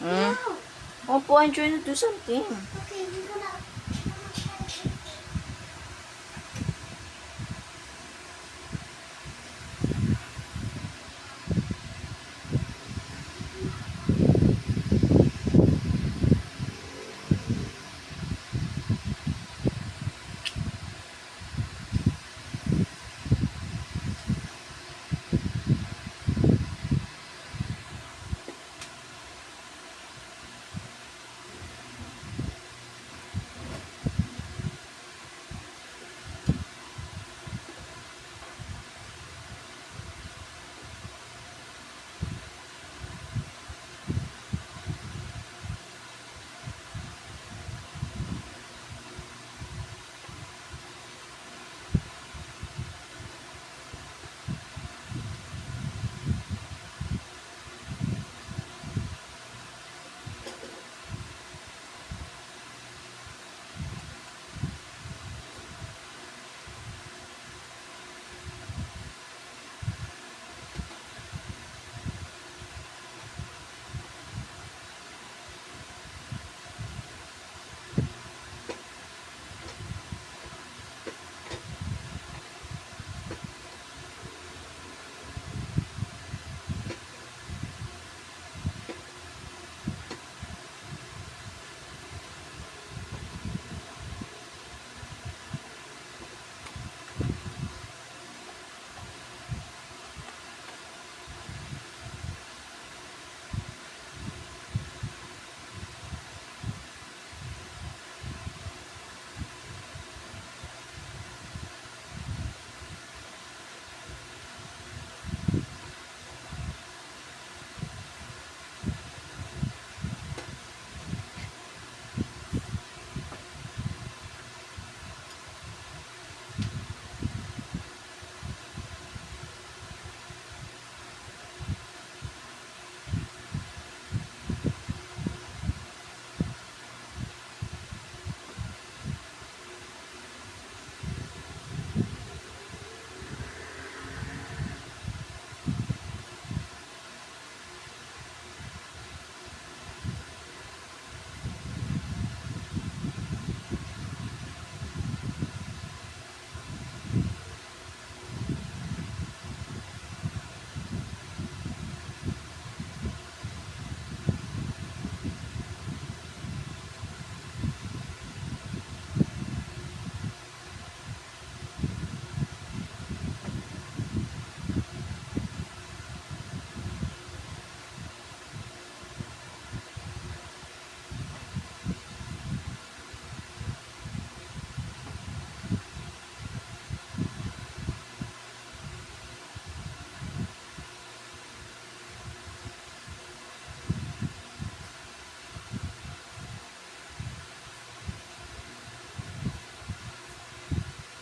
Hmm? Opo, I'm trying to do something. Okay, we're gonna.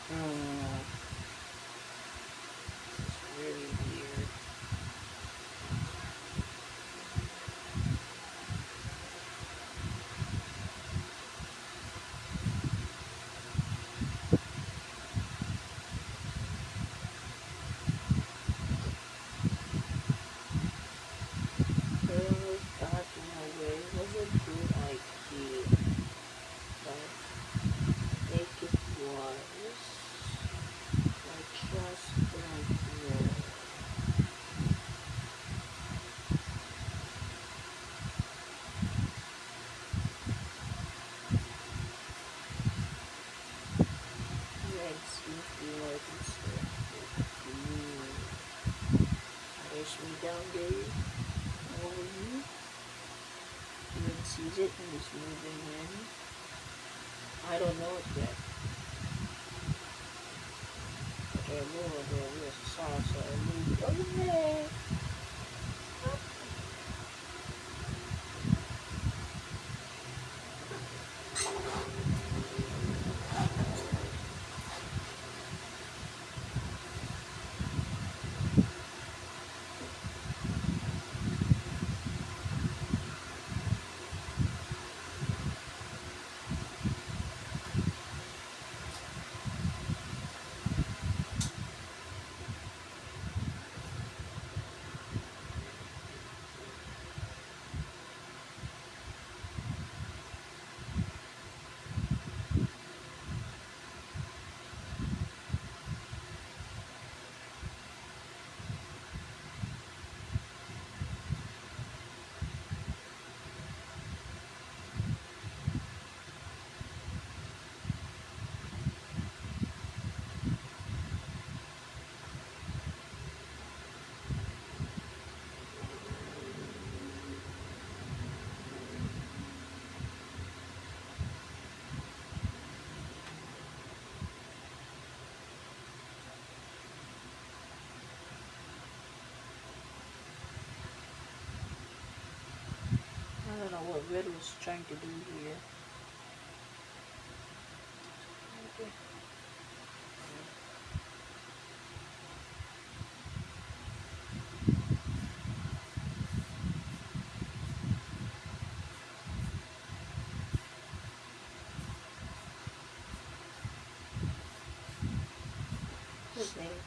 Hmm. It's really weird. Put that in a way was a good idea, but make it was. I just don't know. Makes me feel like it's push me down, Dave. Over you. Even sees it and is moving in. I don't know it yet. But I know there is salsa and moved away. don't know what red was trying to do here. Okay. His name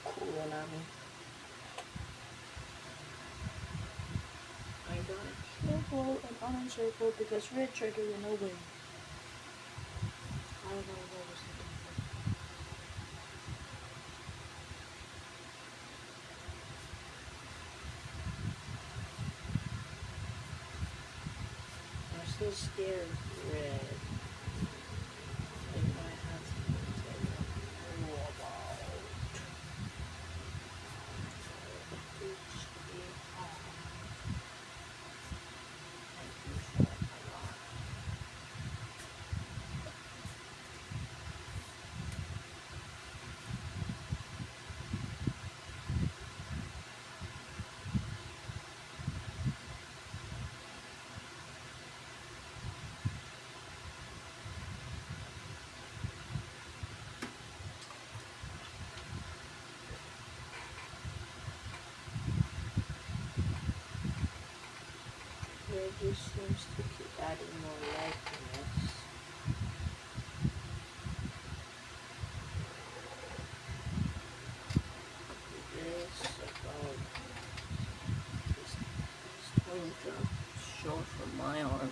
Kuronami. I don't circle and uncircle because red tried to run away. I don't know what was thinking. I'm still scared of red. I might have to take a walk out. It's on. Thank you so much. Red just seems to keep adding more life in this. This about this 20 short from my arm.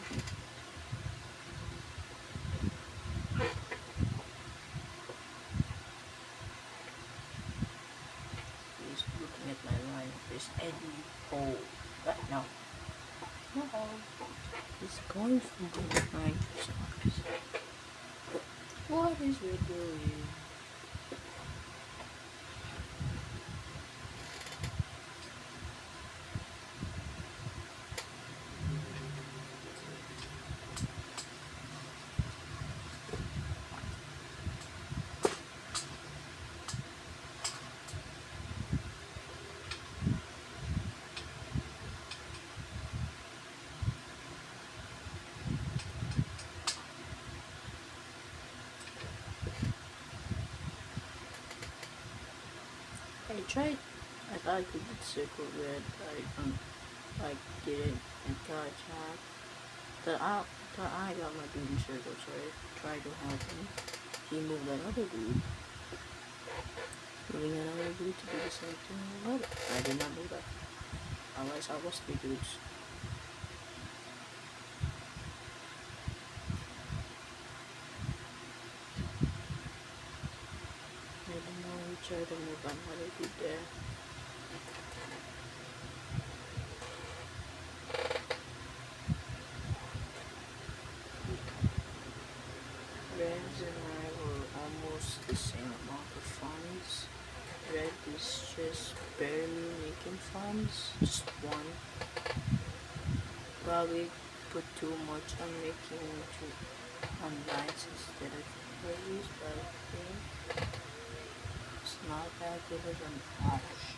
He's looking at my line of this Eddie hole right now. No, he's going from behind his eyes. What is Red doing? I tried. I thought I could circle red. I didn't. And got attacked. Thought I got my dude in circle, so I tried to help him. He moved another dude. Moving another dude to do the same thing. Well, I did not do that. Unless I was 3 dudes. I don't know. We tried to move another dude there. Reds and I were almost the same amount of funds. Red is just barely making funds, just one. Probably put too much on making on lights instead of berries, but I think it's not that good of an option.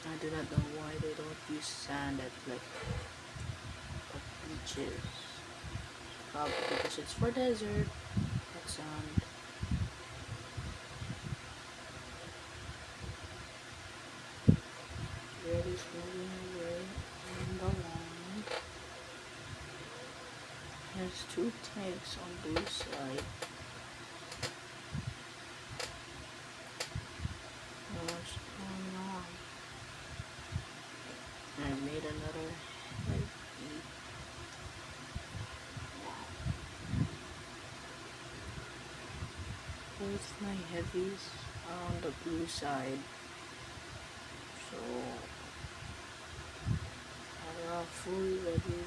I do not know why they don't use sand at beaches. Probably because it's for desert. That's sand. Red is moving away on the line. There's 2 tanks on blue side. What's going on? I made another heavy. Both my heavies are on the blue side. So I got fully ready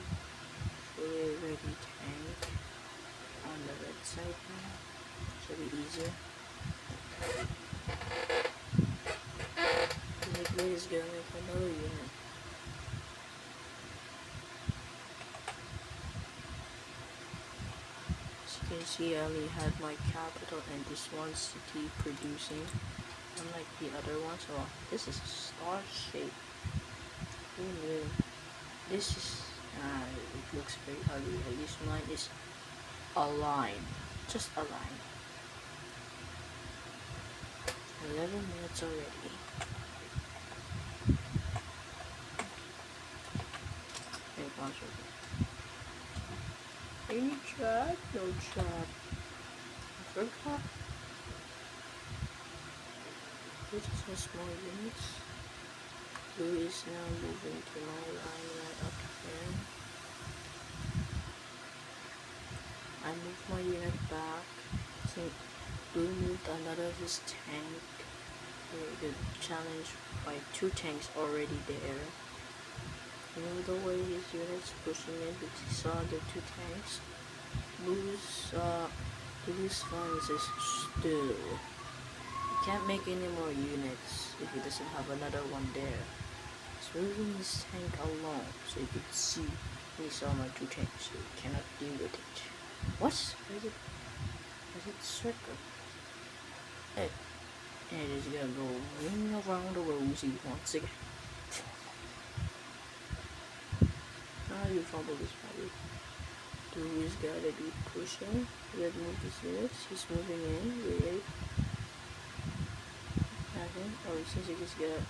tank on the red side now. Should be easier. The blue is gonna make another unit. can see, I only had my capital and this one city producing, unlike the other one. So this is a star shape. Who knew? This is it looks very ugly. At least mine is a line, just a line. 11 minutes already. Hey, any trap? No trap. I forgot. This is small units. Blue is now moving to my line right up here. I moved my unit back. So Blue moved another of his tank. The challenge by 2 tanks already there. You know the way his unit's pushing in, but he saw the 2 tanks. Blue's fans is still. He can't make any more units if he doesn't have another one there. He's moving his tank along so you could see he saw my 2 tanks, so he cannot deal with it. What? Where's it circle? Hey. And it's gonna go ring around the rosy once again. You fumble this probably. Blue's gotta be pushing. Red move his units. He's moving in. Wait. Nothing. Oh, it seems like he's got,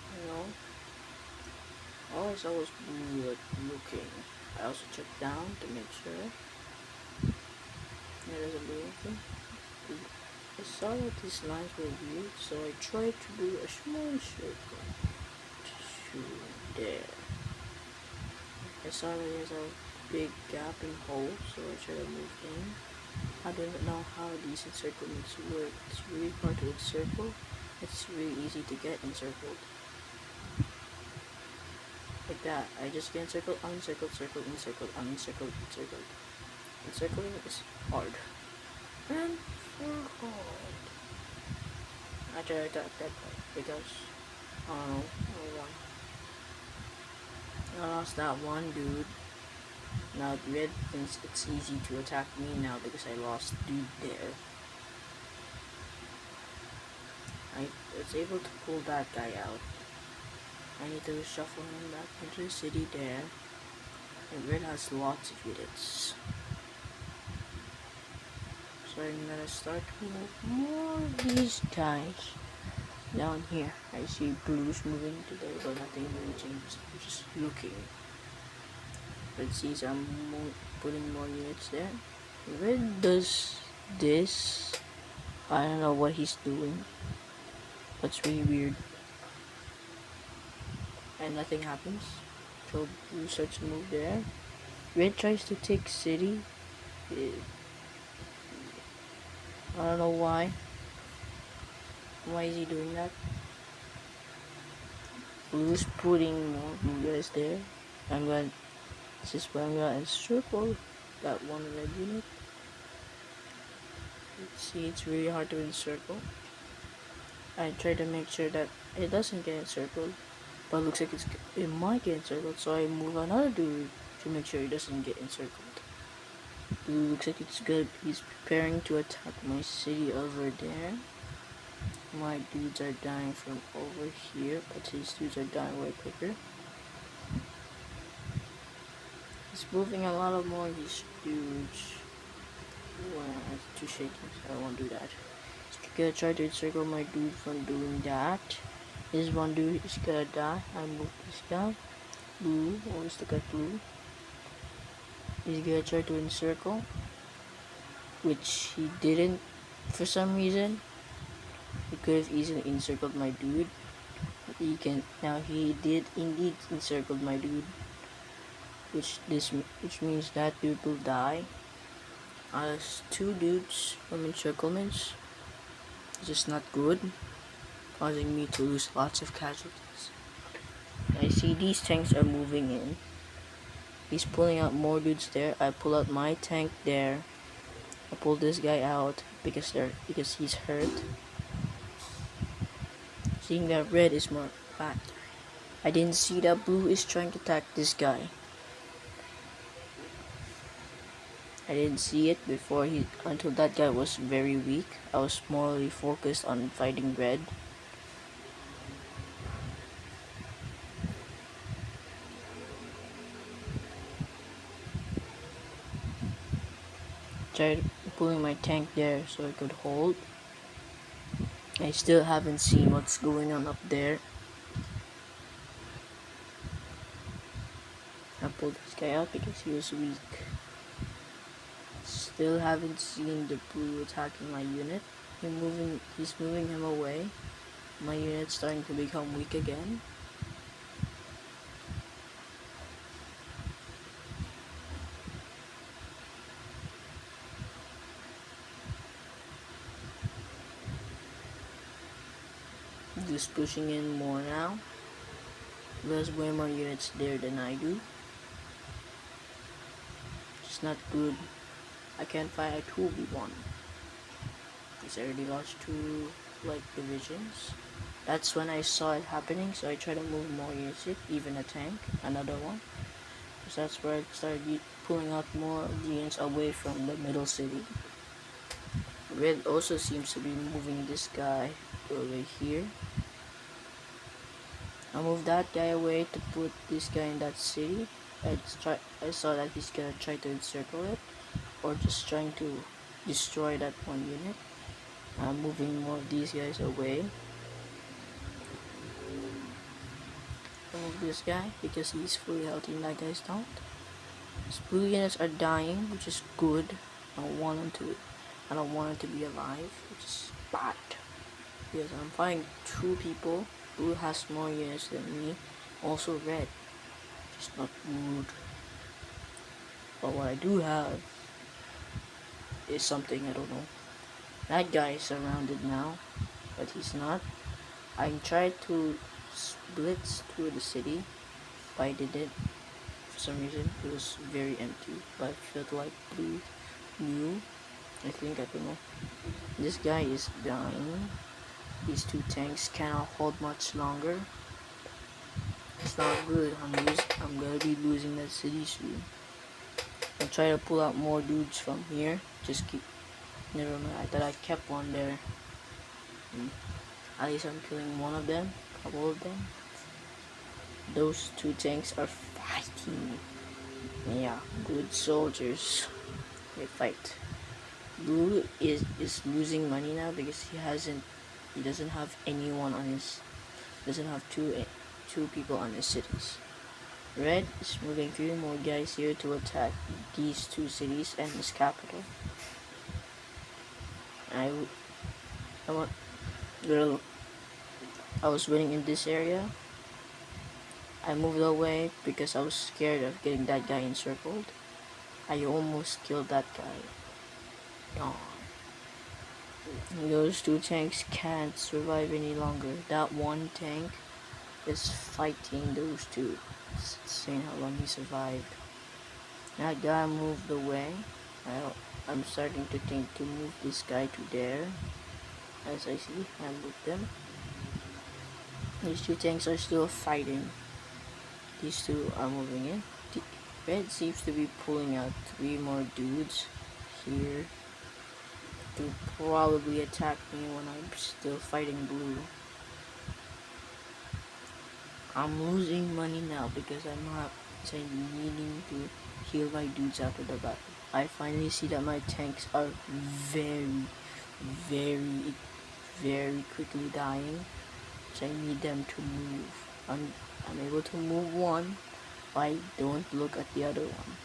all I saw was blue looking. I also checked down to make sure. There doesn't do anything. I saw that these lines were weird, so I tried to do a small circle. There. I saw that there's a big gap and hole, so I tried to move in. I don't know how these encirclements work. It's really hard to encircle. It's really easy to get encircled. Like that. I just get encircled, unencircled, circled, encircled, unencircled, encircled. Encircling is hard. And circled. I tried to attack that guy because I don't know, I lost that one dude. Now Red thinks it's easy to attack me now because I lost dude there. I was able to pull that guy out. I need to shuffle him back into the city there. And Red has lots of units. So I'm gonna start to move more of these guys down here. I see Blue's moving today, but nothing really changed. I'm just looking. Let's see, so I'm putting more units there. Red does this. I don't know what he's doing. That's really weird. And nothing happens. So Blue starts to move there. Red tries to take city. I don't know why. Why is he doing that? Blue's putting more guys there. This is why I'm gonna encircle that one red unit. Let's see, it's really hard to encircle. I try to make sure that it doesn't get encircled, but it looks like it might get encircled, so I move another dude to make sure it doesn't get encircled. Blue looks like it's good. He's preparing to attack my city over there. My dudes are dying from over here, but his dudes are dying way quicker. He's moving a lot of more of these dudes. Well, it's too shaky, so I won't do that. He's gonna try to encircle my dude from doing that. This one dude is gonna die. I move this guy. Blue, always look at Blue. He's gonna try to encircle, which he didn't for some reason. He could have easily encircled my dude. He did indeed encircle my dude, which means that dude will die. There's 2 dudes from encirclements. It's just not good, causing me to lose lots of casualties. I see these tanks are moving in. He's pulling out more dudes there. I pull out my tank there. I pull this guy out because he's hurt. Seeing that Red is more fat. I didn't see that Blue is trying to attack this guy. I didn't see it before until that guy was very weak. I was morally focused on fighting red. Tried pulling my tank there so I could hold. I still haven't seen what's going on up there. I pulled this guy out because he was weak. Still haven't seen the blue attacking my unit. He's moving him away. My unit's starting to become weak again. Just pushing in more now. There's way more units there than I do. It's not good. I can't fight a 2v1. Because I already lost 2 divisions. That's when I saw it happening, so I tried to move more units, even a tank, another one. Because that's where I started pulling out more units away from the middle city. Red also seems to be moving this guy over here. I moved that guy away to put this guy in that city. I saw that he's gonna try to encircle it, or just trying to destroy that one unit. I'm moving more of these guys away. I move this guy because he's fully healthy and that guy's don't. His blue units are dying, which is good. I don't want them to be alive, which is bad. Because I'm fighting 2 people. Blue has more units than me. Also red. It's not good. But what I do have is something I don't know. That guy is surrounded now, but he's not. I tried to blitz through the city, but I didn't. For some reason, it was very empty. But I felt like blue knew. I don't know. This guy is dying. These 2 tanks cannot hold much longer. It's not good. I'm gonna be losing that city soon. I'll try to pull out more dudes from here. Never mind. I thought I kept one there. At least I'm killing one of them. A couple of them. Those 2 tanks are fighting. Yeah, good soldiers. They fight. Blue is losing money now because he doesn't have anyone on his, doesn't have two people on his cities. Red is moving 3 more guys here to attack these 2 cities and his capital. I was winning in this area. I moved away because I was scared of getting that guy encircled. I almost killed that guy. No. Those 2 tanks can't survive any longer. That one tank is fighting those 2. It's insane how long he survived. That guy moved away. I'm starting to think to move this guy to there. As I see, I moved them. These 2 tanks are still fighting. These 2 are moving in. Red seems to be pulling out 3 more dudes here to probably attack me when I'm still fighting blue. I'm losing money now because I'm needing to heal my dudes after the battle. I finally see that my tanks are very, very, very quickly dying, so I need them to move. I'm able to move one, but I don't look at the other one.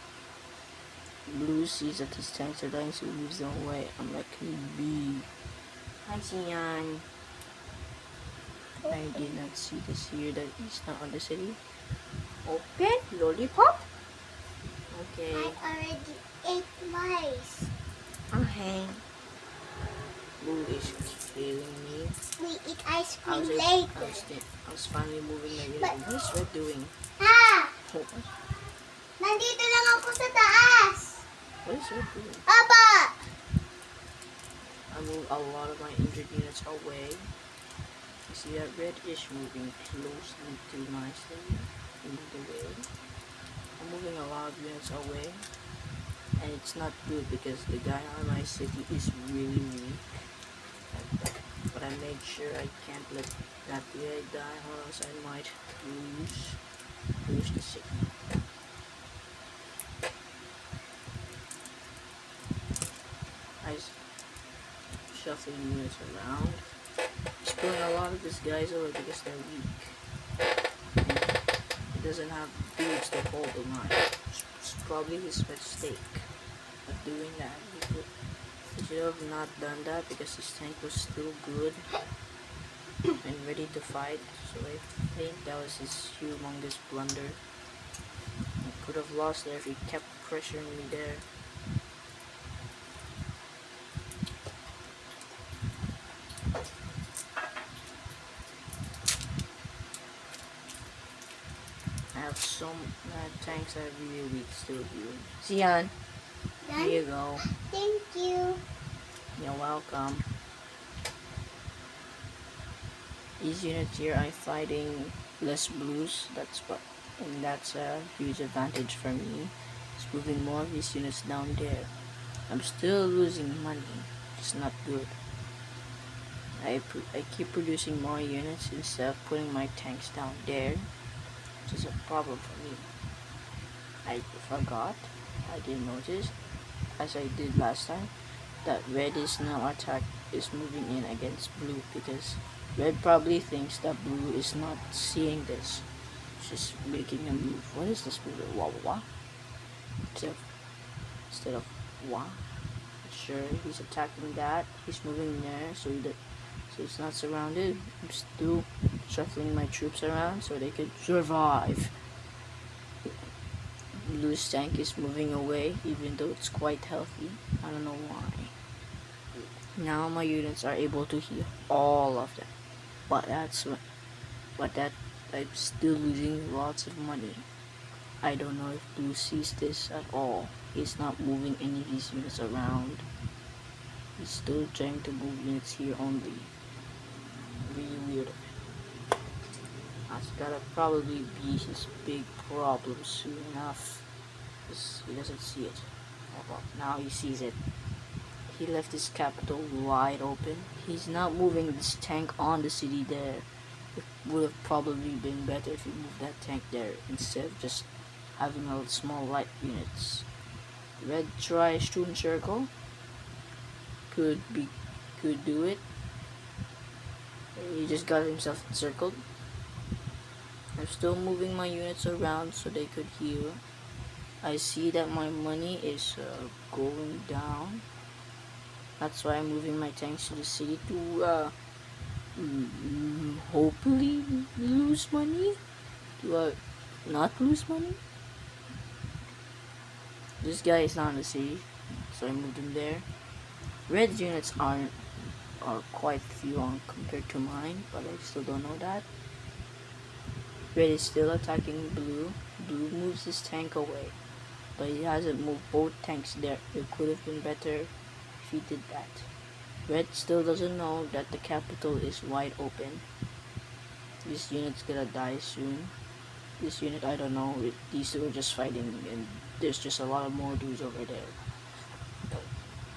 Blue sees that his tanks are dying, so he moves them away. I'm like, B. Hi, Xian. I did not see this here that he's not on the city. Open lollipop. Okay. I already ate mice. Okay. Blue is killing me. We eat ice cream later. I was finally moving my unit. What is Red doing? Ah! Nandito lang ako sa taas. What is Red doing? Papa! I moved a lot of my injured units away. You see that Red is moving closely to my city. Moved away. I'm moving a lot of units away. And it's not good because the guy on my city is really weak. But I made sure I can't let that guy die, or else I might lose the city. I shuffling units around. Just pulling a lot of these guys over because they're weak. And he doesn't have dudes to hold the line. It's probably his mistake of doing that. He should have not done that because his tank was still good and ready to fight. So I think that was his humongous blunder. I could have lost there if he kept pressuring me there. I have so many tanks that are really weak still here. Xian, here you go. Thank you. You're welcome. These units here are fighting less blues. That's a huge advantage for me. It's moving more of these units down there. I'm still losing money. It's not good. I keep producing more units instead of putting my tanks down there, which is a problem for me. I forgot. I didn't notice, as I did last time, that red is now moving in against blue because red probably thinks that blue is not seeing this. It's just making a move. What is this move? Wah wah wah? Instead of wah. Sure, he's attacking that. He's moving there, so it's not surrounded. I'm still shuffling my troops around so they could survive. Blue's tank is moving away, even though it's quite healthy. I don't know why. Now my units are able to heal all of them, but I'm still losing lots of money. I don't know if Blue sees this at all. He's not moving any of these units around. He's still trying to move units here only. Really weird. That's gotta probably be his big problem soon enough. He doesn't see it. Oh, well, now he sees it. He left his capital wide open. He's not moving this tank on the city there. It would have probably been better if he moved that tank there instead of just having a small light units. Red tries student circle. Could do it. He just got himself encircled. I'm still moving my units around so they could heal. I see that my money is going down. That's why I'm moving my tanks to the city to hopefully lose money. To not lose money. This guy is not in the city, so I moved him there. Red units are quite few compared to mine, but I still don't know that. Red is still attacking blue. Blue moves his tank away, but he hasn't moved both tanks there. It could have been better if he did that. Red still doesn't know that the capital is wide open. This unit's gonna die soon. This unit, I don't know. These two are just fighting, and there's just a lot of more dudes over there.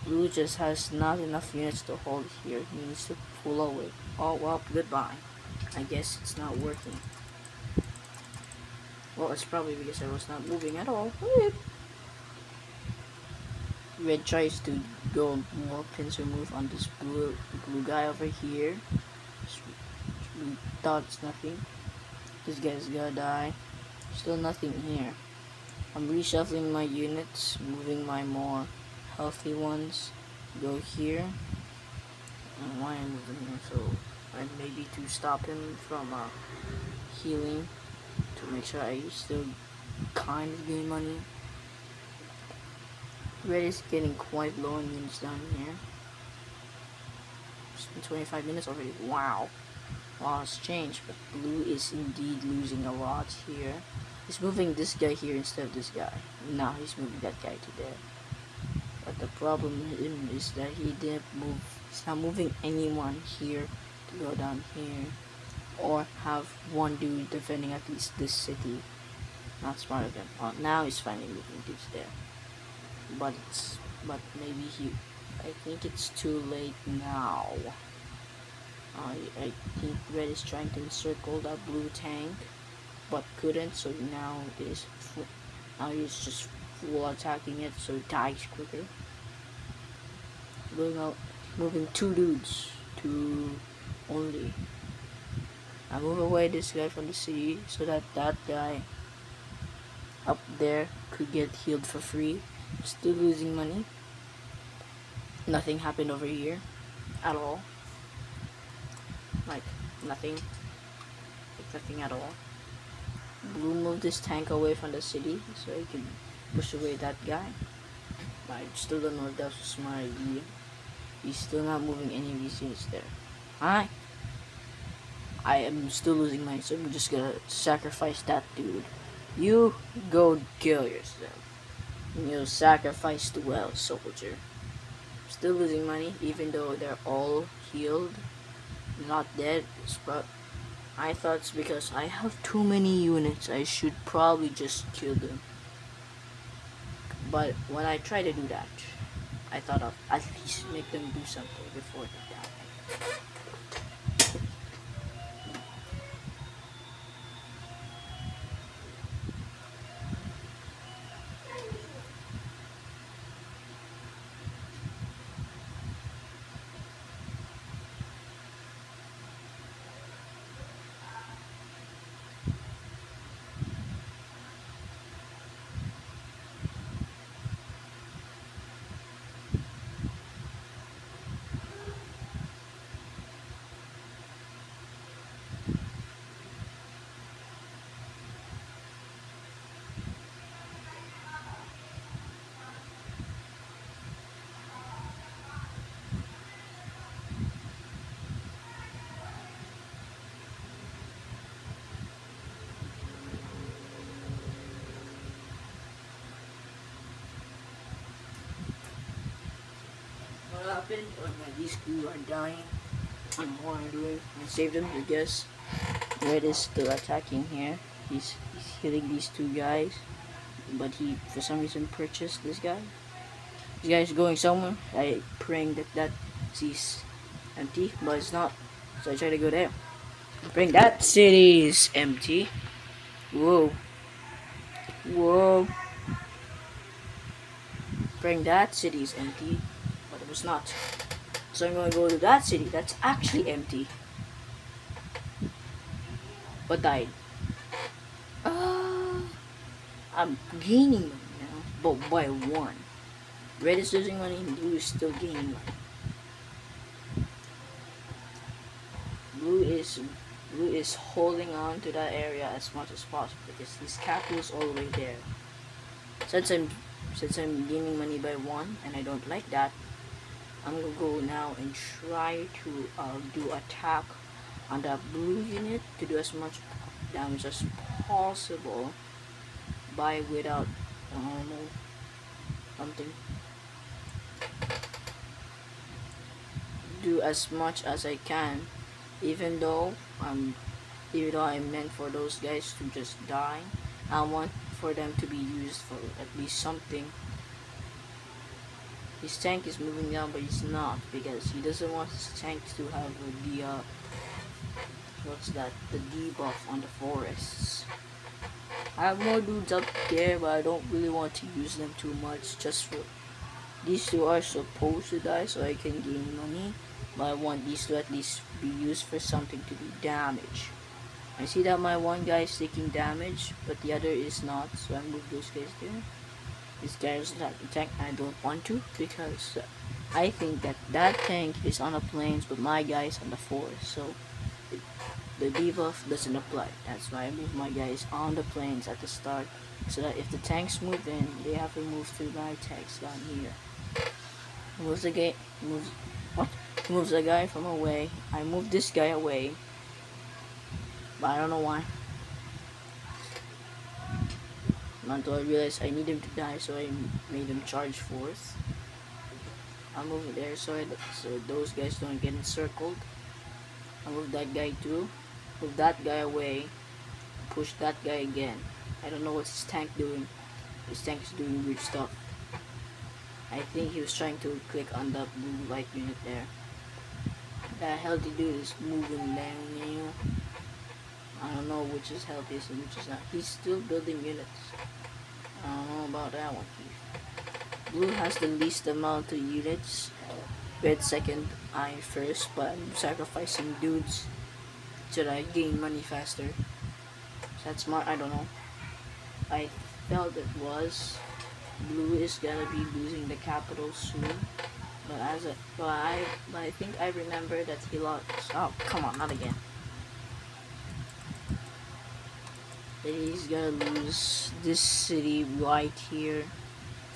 Blue just has not enough units to hold here. He needs to pull away. Oh well, goodbye. I guess it's not working. Well, it's probably because I was not moving at all. Red tries to go more pincer move on this blue guy over here. Blue thought it's nothing. This guy's gonna die. Still nothing here. I'm reshuffling my units, moving my more healthy ones. Go here. And why I'm moving here? So, and maybe to stop him from healing, to make sure I still kind of gain money. Red is getting quite low in units down here. It's been 25 minutes already. Wow. Wow, it's changed, but blue is indeed losing a lot here. He's moving this guy here instead of this guy. Now he's moving that guy to there. But the problem is that he didn't move. He's not moving anyone here to go down here, or have one dude defending at least this city. Not smart of him. Well, now he's finally moving dudes there. but maybe I think it's too late now. I think Red is trying to encircle that blue tank, but couldn't. So now he's just full attacking it, so it dies quicker. Going out, moving two dudes, two only. I move away this guy from the city so that that guy up there could get healed for free. Still losing money. Nothing happened over here at all. Like nothing. Like nothing at all. Blue moved this tank away from the city so he could push away that guy. I still don't know if that was a smart idea. He's still not moving any of these units there. I am still losing money, so I'm just gonna sacrifice that dude. You go kill yourself. You sacrificed well, soldier. Still losing money, even though they're all healed, not dead. But I thought it's because I have too many units. I should probably just kill them. But when I try to do that, I thought I'll at least make them do something before they die. What happened? These crew are dying. I don't know what I'm doing. I saved them, I guess. Red is still attacking here. He's hitting these two guys. But he, for some reason, purchased this guy. This guy's going somewhere. I praying that sees empty, but it's not. So I try to go there. Praying that city is empty. Whoa. Whoa. Praying that city is empty, but it was not. So I'm gonna go to that city that's actually empty. But died. I'm gaining money now, but by one. Red is losing money, blue is still gaining money. Blue is holding on to that area as much as possible because his capital is all the way there. Since I'm gaining money by one and I don't like that, I'm gonna go now and try to do attack on that blue unit to do as much damage as possible by without something. Do as much as I can, even though I meant for those guys to just die. I want for them to be used for at least something. His tank is moving down, but he's not because he doesn't want his tank to have the the debuff on the forests. I have more dudes up there, but I don't really want to use them too much. Just for these two are supposed to die, so I can gain money. But I want these to at least be used for something to do damage. I see that my one guy is taking damage, but the other is not, so I move those guys there. This guy is attacking the tank. I don't want to because I think that tank is on the plains, but my guy is on the forest, so the debuff doesn't apply. That's why I move my guys on the plains at the start, so that if the tanks move in, they have to move through my tanks down here. Moves the guy. Moves the guy from away. I move this guy away, but I don't know why. Until I realized I need him to die, so I made him charge forth. I move it there so those guys don't get encircled. I move that guy too. Move that guy away. Push that guy again. I don't know what's his tank doing. His tank is doing weird stuff. I think he was trying to click on the blue light unit there. That healthy dude is moving down now. I don't know which is healthiest and which is not. He's still building units. I don't know about that one. Blue has the least amount of units. Red second, I first, but I'm sacrificing dudes so that I gain money faster. Is that smart? I don't know. I felt it was. Blue is gonna be losing the capital soon. But I think I remember that he lost. Oh, come on, not again. That he's gonna lose this city right here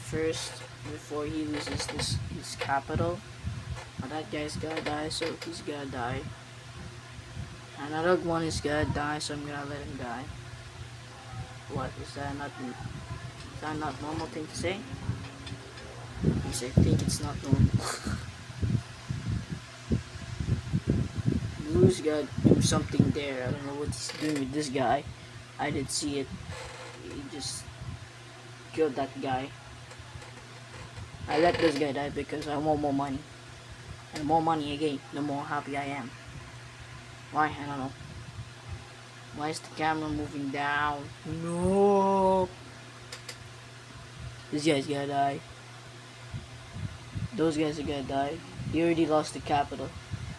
first before he loses his capital. Now that guy's gonna die, so he's gonna die. Another one is gonna die, so I'm gonna let him die. What is that not? Is that not normal thing to say? Yes, I think it's not normal. Blue's gotta do something there. I don't know what he's doing with this guy. I didn't see it. He just killed that guy. I let this guy die because I want more money. And more money again, the more happy I am. Why? I don't know. Why is the camera moving down? No! This guy's gonna die. Those guys are gonna die. He already lost the capital.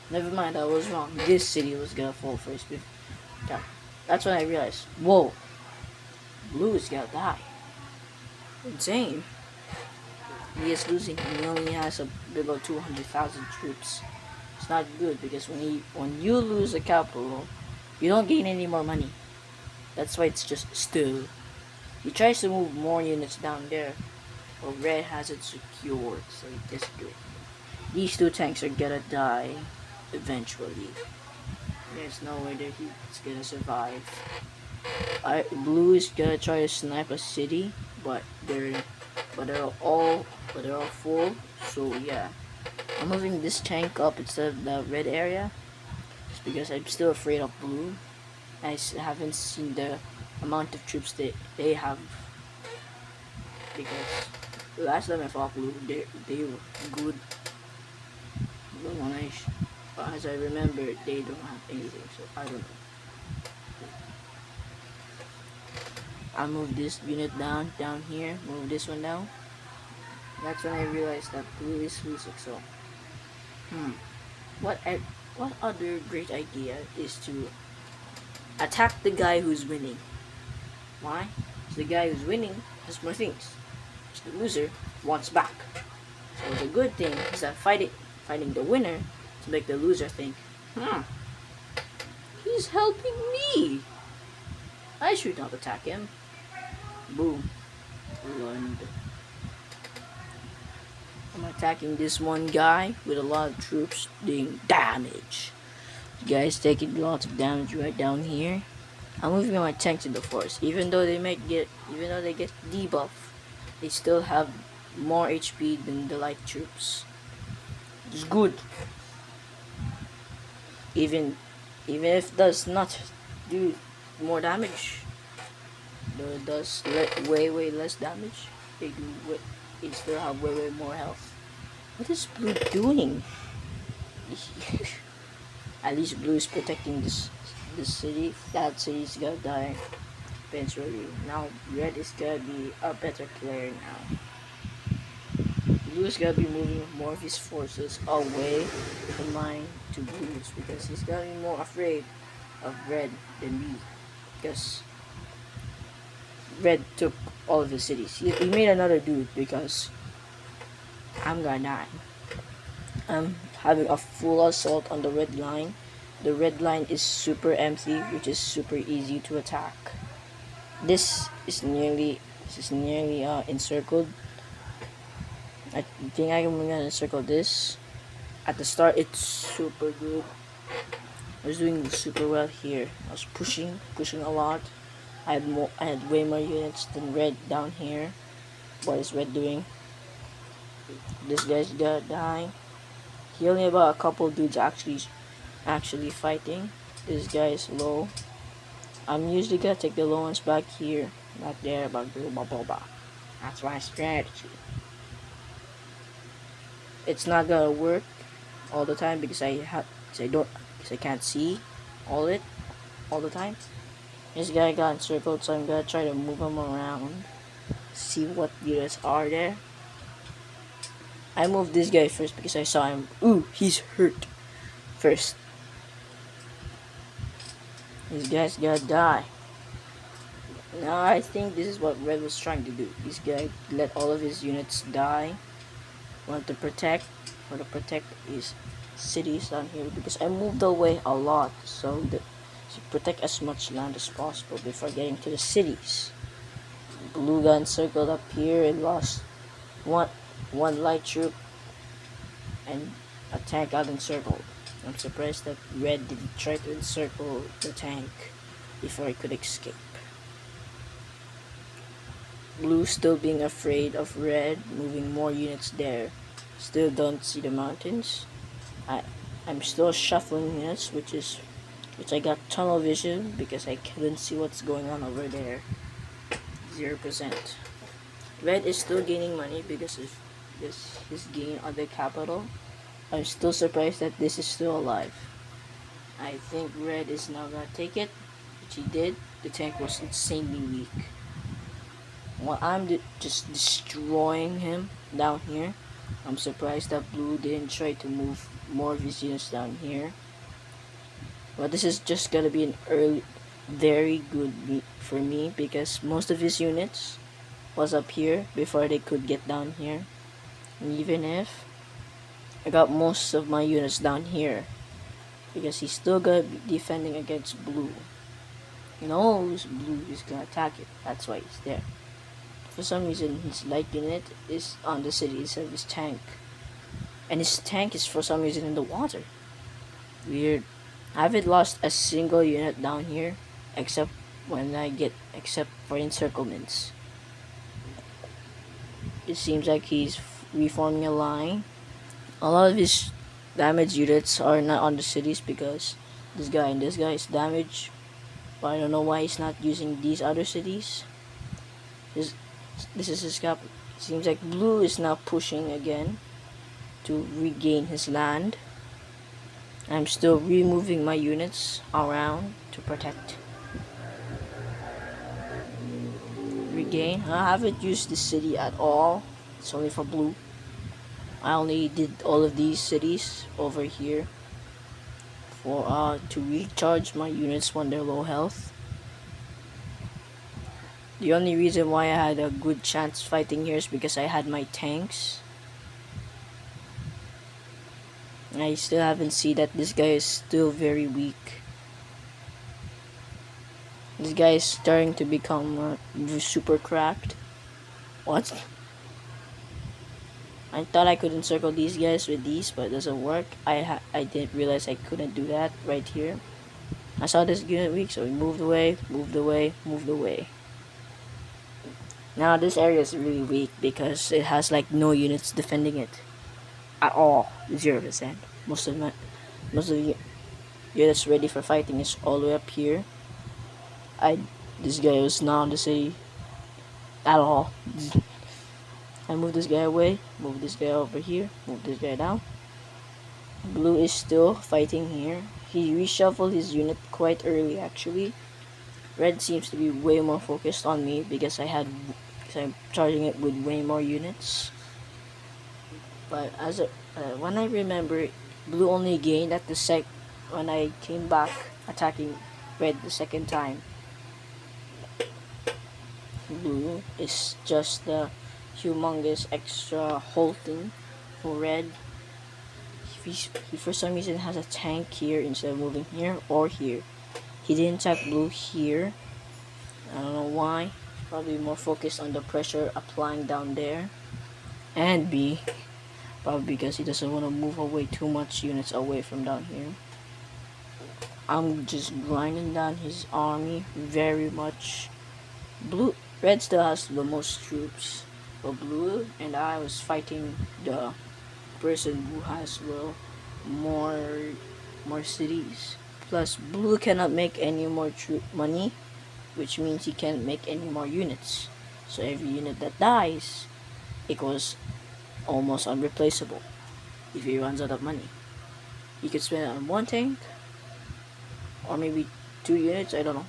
Never mind, I was wrong. This city was gonna fall first. Yeah. That's when I realized, whoa, Blue is gonna die. Insane. He is losing. He only has about 200,000 troops. It's not good because when you lose a capital, you don't gain any more money. That's why it's just still. He tries to move more units down there, but Red has it secured, so it is good. These two tanks are gonna die eventually. There's no way that he's gonna survive. Blue is gonna try to snipe a city, but they're all full. So yeah, I'm moving this tank up instead of the red area, just because I'm still afraid of Blue. I haven't seen the amount of troops they have, because the last time I fought Blue, they were good. But as I remember, they don't have anything, so I don't know. I move this unit down here, move this one down. That's when I realized that Blue is losing, so what other great idea is to attack the guy who's winning. Why? Because the guy who's winning has more things. The loser wants back. So the good thing is that fighting the winner to make the loser think, he's helping me. I should not attack him. Boom. Lund. I'm attacking this one guy with a lot of troops doing damage. The guy's taking lots of damage right down here. I'm moving my tank to the forest. Even though they get debuff, they still have more HP than the light troops. It's good. Even if it does not do more damage, though it does way less damage, they still have way more health. What is Blue doing? At least Blue is protecting this city. That city's gonna die eventually. Now Red is gonna be a better player now. Blue is gonna be moving more of his forces away from mine to Blue's, because he's gonna be more afraid of Red than me. Because Red took all of the cities. He made another dude because I'm gonna die. I'm having a full assault on the red line. The red line is super empty, which is super easy to attack. This is nearly encircled. I think I'm gonna encircle this. At the start, it's super good. I was doing super well here. I was pushing a lot. I had way more units than Red down here. What is Red doing? This guy's gonna die. He only about a couple dudes actually fighting. This guy is low. I'm usually gonna take the low ones back here, not there, but blah blah blah. That's my strategy. it's not gonna work all the time because I can't see it all the time. This guy got encircled, so I'm gonna try to move him around, see what units are there. I moved this guy first because I saw him. Ooh, he's hurt first. This guy's gonna die. Now I think this is what Red was trying to do. This guy let all of his units die. Want to protect his cities down here because I moved away a lot to protect as much land as possible before getting to the cities. Blue gun circled up here and lost one light troop and a tank got encircled. I'm surprised that Red didn't try to encircle the tank before it could escape. Blue still being afraid of Red, moving more units there. Still don't see the mountains. I'm still shuffling units, which I got tunnel vision because I couldn't see what's going on over there. 0%. Red is still gaining money because of his gain on the capital. I'm still surprised that this is still alive. I think Red is now gonna take it, which he did. The tank was insanely weak. While I'm just destroying him down here, I'm surprised that Blue didn't try to move more of his units down here. But this is just gonna be an very good meet for me because most of his units was up here before they could get down here. And even if I got most of my units down here because he's still gonna be defending against Blue. He knows Blue is gonna attack it. That's why he's there. For some reason, his light unit is on the city instead of his tank. And his tank is for some reason in the water. Weird. I haven't lost a single unit down here except for encirclements. It seems like he's reforming a line. A lot of his damaged units are not on the cities because this guy is damaged. But I don't know why he's not using these other cities. This is his cap. Seems like Blue is now pushing again to regain his land. I'm still removing my units around to protect. Regain. I haven't used this city at all. It's only for Blue. I only did all of these cities over here for to recharge my units when they're low health. The only reason why I had a good chance fighting here is because I had my tanks. I still haven't seen that this guy is still very weak. This guy is starting to become super cracked. What? I thought I could encircle these guys with these, but it doesn't work. I didn't realize I couldn't do that right here. I saw this unit weak, so we moved away. Now this area is really weak because it has like no units defending it at all. 0%. Most of the units ready for fighting is all the way up here. This guy was not on the city at all. I move this guy away, move this guy over here, move this guy down. Blue is still fighting here. He reshuffled his unit quite early actually. Red seems to be way more focused on me because I'm charging it with way more units. But when I remember, Blue only gained at when I came back attacking Red the second time. Blue is just the humongous extra whole thing for Red. He for some reason has a tank here instead of moving here or here. He didn't attack Blue here. I don't know why. Probably more focused on the pressure applying down there. And B, probably because he doesn't want to move away too much units away from down here. I'm just grinding down his army very much. Red still has the most troops, but Blue and I was fighting the person who has more cities. Plus, Blue cannot make any more money, which means he can't make any more units. So every unit that dies equals almost unreplaceable. if he runs out of money. He could spend it on one tank or maybe 2 units, I don't know.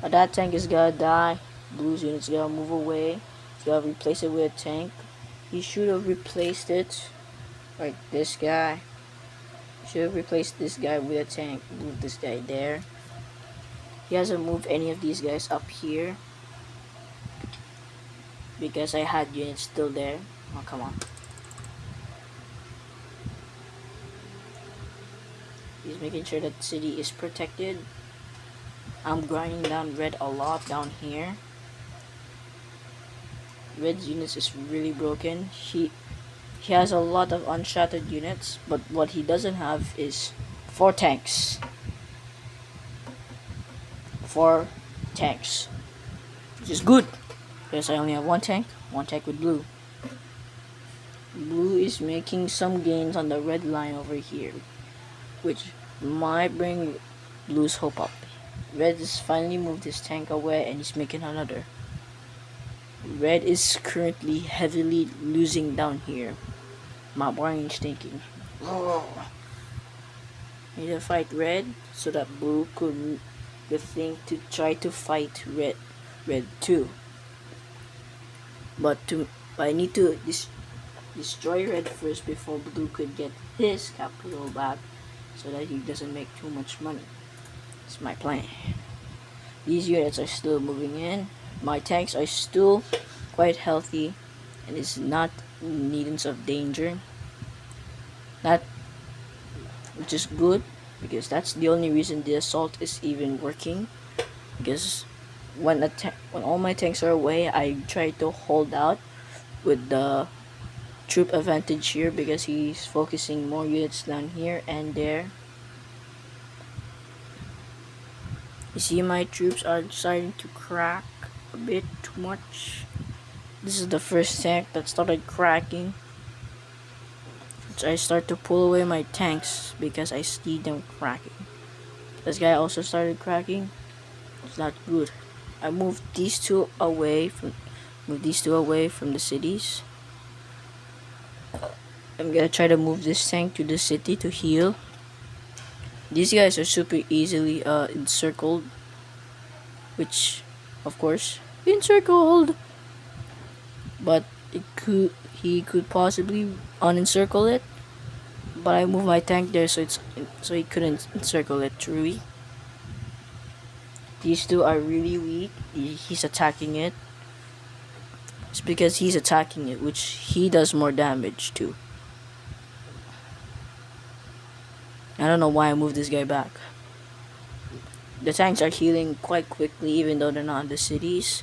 But that tank is gonna die. Blue's unit's gonna move away. He's gonna replace it with a tank. He should have replaced it like this guy. Should have replaced this guy with a tank. Move this guy there. He hasn't moved any of these guys up here because I had units still there. Oh, come on. He's making sure that the city is protected. I'm grinding down red a lot down here. Red's units is really broken. He has a lot of unshattered units, but what he doesn't have is 4 tanks. 4 tanks. Which is good. Because I only have 1 tank. 1 tank with blue. Blue is making some gains on the red line over here, which might bring blue's hope up. Red has finally moved his tank away and he's making another. Red is currently heavily losing down here. My brain is thinking, oh, need to fight red so that blue could think to try to fight red too. But I need to destroy red first before blue could get his capital back so that he doesn't make too much money. It's my plan. These units are still moving in. My tanks are still quite healthy and it's not in need of danger. That, which is good because that's the only reason the assault is even working. Because when all my tanks are away, I try to hold out with the troop advantage here because he's focusing more units down here and there. You see, my troops are starting to crack a bit too much. This is the first tank that started cracking. So I start to pull away my tanks because I see them cracking. This guy also started cracking. It's not good. I moved these two away from the cities. I'm gonna try to move this tank to the city to heal. These guys are super easily encircled, which, of course, encircled. But he could possibly unencircle it. But I moved my tank there so he couldn't encircle it truly. These two are really weak. He's attacking it. It's because he's attacking it, which he does more damage to. I don't know why I moved this guy back. The tanks are healing quite quickly even though they're not in the cities.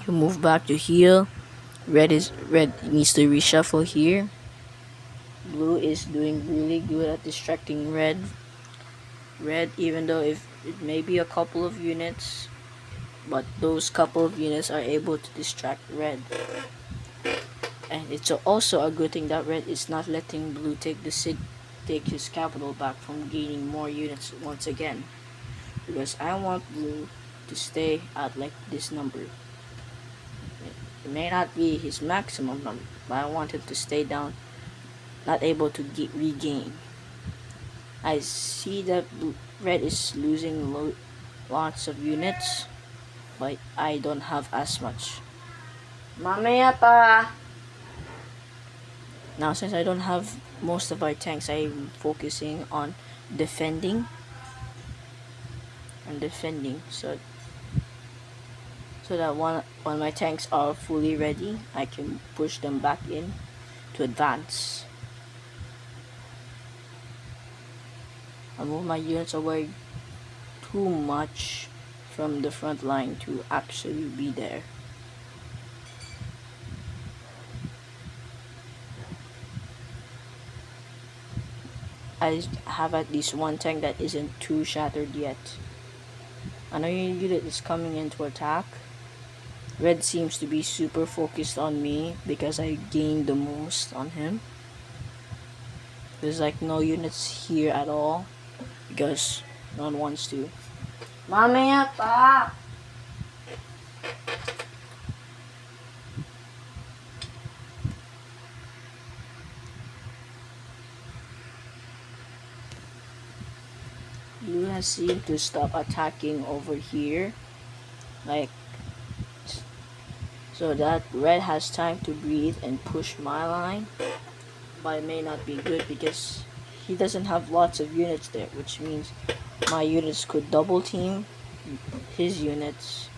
You move back to heal. Red needs to reshuffle here. Blue is doing really good at distracting red. Red, even though if it may be a couple of units, but those couple of units are able to distract red. And it's also a good thing that red is not letting blue take his capital back from gaining more units once again. Because I want blue to stay at like this number. It may not be his maximum number, but I want him to stay down, not able to regain. I see that red is losing lots of units, but I don't have as much. Mamaya pa! Now since I don't have most of our tanks, I'm focusing on defending. So that when my tanks are fully ready, I can push them back in to advance. I move my units away too much from the front line to actually be there. I have at least 1 tank that isn't too shattered yet. Another unit is coming in to attack. Red seems to be super focused on me because I gained the most on him. There's like no units here at all because no one wants to. Mamaya pa! Blue has seemed to stop attacking over here, like, so that red has time to breathe and push my line. But it may not be good because he doesn't have lots of units there, which means my units could double team his units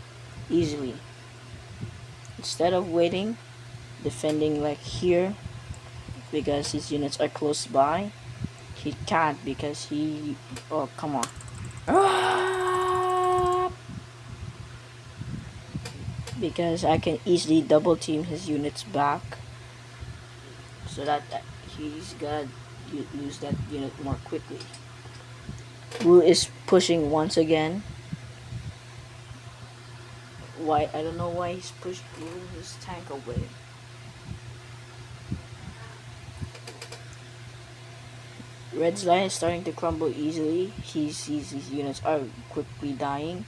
easily. Instead of waiting, defending like here, because his units are close by, he can't because he, oh come on. Because I can easily double team his units back, so that he's gonna lose that unit more quickly. Blue is pushing once again. Why? I don't know why he's pushed blue his tank away. Red's line is starting to crumble easily. He sees his units are quickly dying.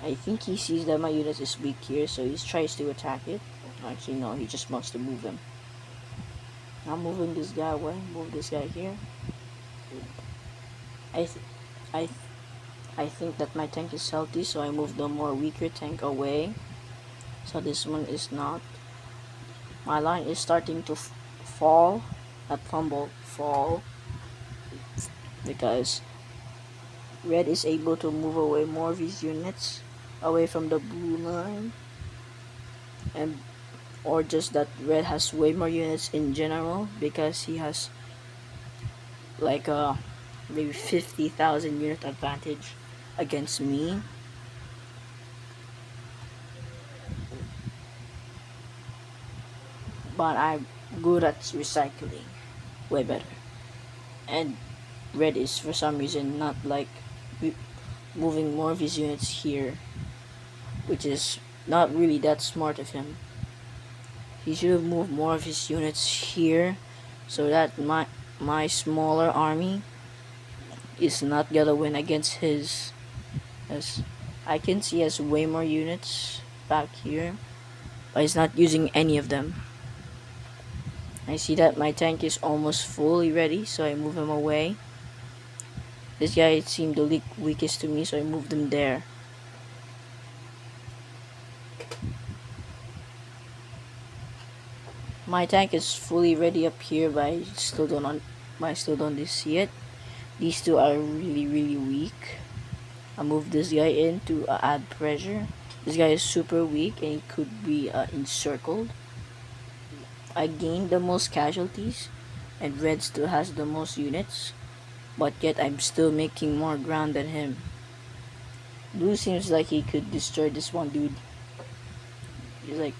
I think he sees that my unit is weak here, so he tries to attack it. Actually, no, he just wants to move them. I'm moving this guy away. Move this guy here. I think that my tank is healthy, so I move the more weaker tank away. So this one is not. My line is starting to fall. Not fumble, fall. Because red is able to move away more of his units away from the blue line, and or just that red has way more units in general because he has like maybe 50,000 unit advantage against me. But I'm good at recycling, way better. And red is for some reason not like moving more of his units here, which is not really that smart of him. He should have moved more of his units here, so that my smaller army is not gonna win against his. As I can see, he has way more units back here, but he's not using any of them. I see that my tank is almost fully ready, so I move him away. This guy seemed the weakest to me, so I moved him there. My tank is fully ready up here, but I still don't see it. These two are really weak. I move this guy in to add pressure. This guy is super weak and he could be encircled. I gained the most casualties, and red still has the most units, but yet I'm still making more ground than him. Blue seems like he could destroy this one dude. He's like,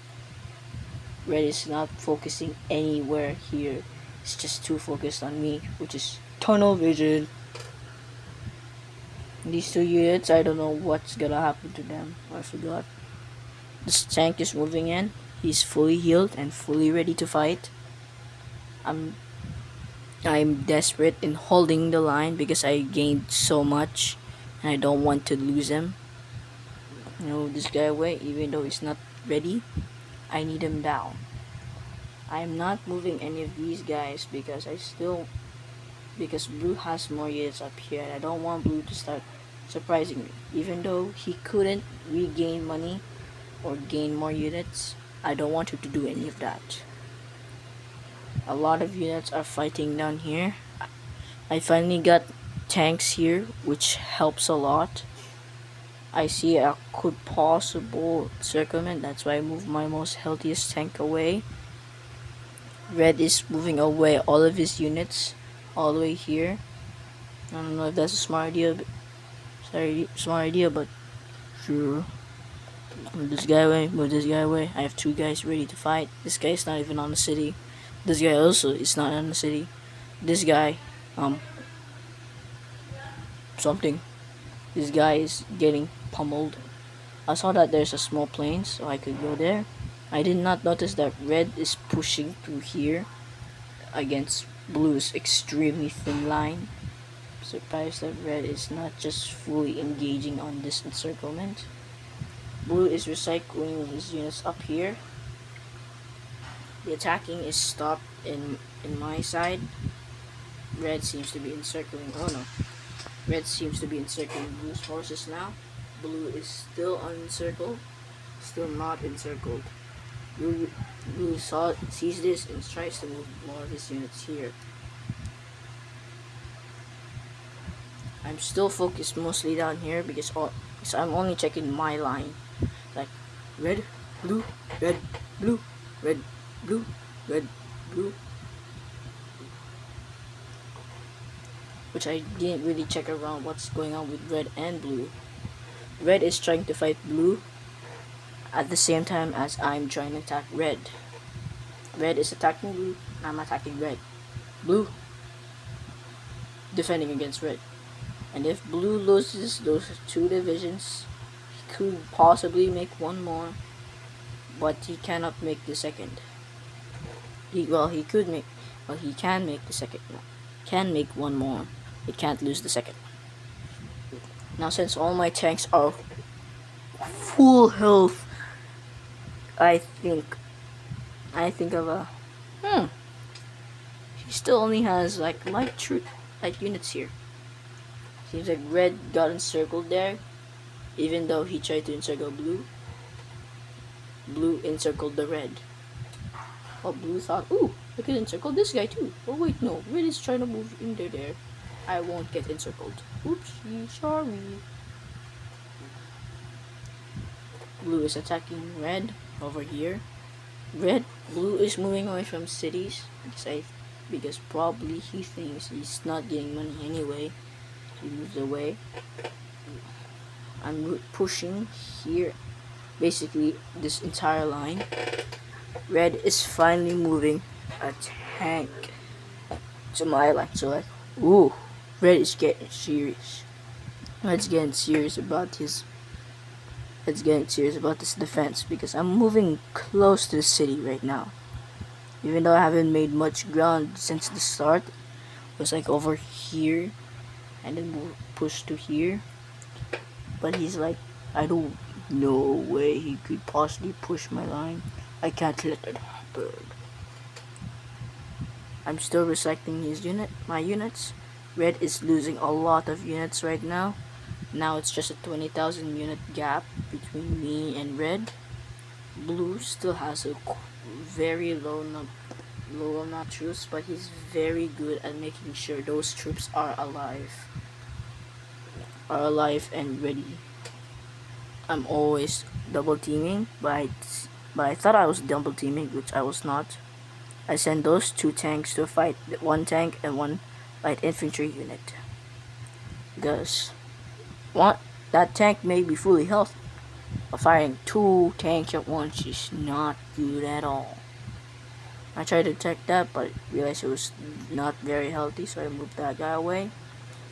red is not focusing anywhere here. It's just too focused on me, which is tunnel vision. These two units, I don't know what's gonna happen to them. I forgot. This tank is moving in. He's fully healed and fully ready to fight. I'm desperate in holding the line because I gained so much and I don't want to lose him. Move this guy away even though he's not ready. I need him down. I'm not moving any of these guys because blue has more units up here and I don't want blue to start surprising me. Even though he couldn't regain money or gain more units, I don't want him to do any of that. A lot of units are fighting down here. I finally got tanks here, which helps a lot. I see a good possible circlement, that's why I moved my most healthiest tank away. Red is moving away all of his units all the way here. I don't know if that's a smart idea, but sure. Move this guy away. I have two guys ready to fight. This guy's not even on the city. This guy also is not on the city. This guy, something. This guy is getting pummeled. I saw that there's a small plane, so I could go there. I did not notice that red is pushing through here against blue's extremely thin line. I'm surprised that red is not just fully engaging on this encirclement. Blue is recycling his units up here. The attacking is stopped in my side. Red seems to be encircling. Oh no. Red seems to be encircling Blue's forces now. Blue is still unencircled, still not encircled. Blue sees this and tries to move more of his units here. I'm still focused mostly down here because I'm only checking my line. Like red, blue, red, blue, red, blue, red, blue. Which I didn't really check around what's going on with red and blue. Red is trying to fight blue at the same time as I'm trying to attack red. Red is attacking blue, I'm attacking red. Blue defending against red. And if blue loses those two divisions, he could possibly make one more, but he cannot make the second. He can make the second one. Can make one more. He can't lose the second. Now since all my tanks are full health, I think of a he still only has like light units here. Seems like red got encircled there, even though he tried to encircle blue. Blue encircled the red. Oh, blue thought, ooh, I could encircle this guy too. Oh wait, no, red is trying to move in there. I won't get encircled. Oopsie, sorry. Blue is attacking red over here. Blue is moving away from cities because probably he thinks he's not getting money anyway. He moves away. I'm pushing here, basically this entire line. Red is finally moving a tank to my line. So like, ooh, red is getting serious. Red's getting serious about this defense because I'm moving close to the city right now. Even though I haven't made much ground since the start, it was like over here and then we'll push to here. But he's like, I don't know way he could possibly push my line. I can't let that happen. I'm still recycling my units. Red is losing a lot of units right now. Now it's just a 20,000 unit gap between me and red. Blue still has a very low amount of troops, but he's very good at making sure those troops are alive and ready. I'm always double teaming, but I thought I was double teaming, which I was not. I sent those two tanks to fight one tank and one light infantry unit. Because that tank may be fully healthy, but firing two tanks at once is not good at all. I tried to attack that, but realized it was not very healthy, so I moved that guy away,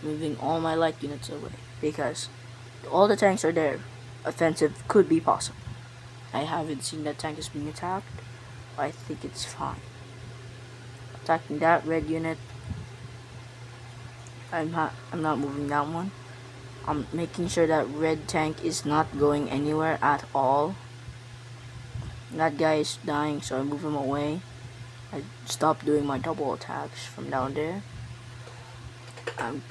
moving all my light units away, because all the tanks are there. Offensive could be possible. I haven't seen that tank is being attacked, but I think it's fine. Attacking that red unit. I'm not moving that one. I'm making sure that red tank is not going anywhere at all. That guy is dying, so I move him away. I stopped doing my double attacks from down there. I'm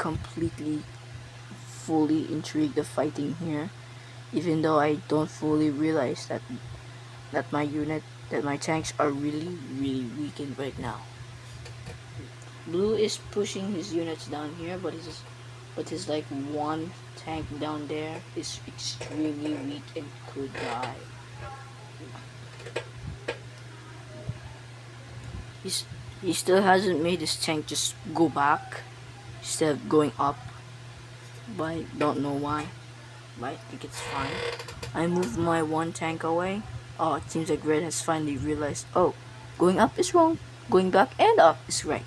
fully intrigued of fighting here, even though I don't fully realize that my tanks are really weakened right now. Blue is pushing his units down here, but his like one tank down there is extremely weak and could die. He still hasn't made his tank just go back instead of going up, but I don't know why. But I think it's fine. I moved my one tank away. Oh, it seems like red has finally realized, oh, going up is wrong, going back and up is right.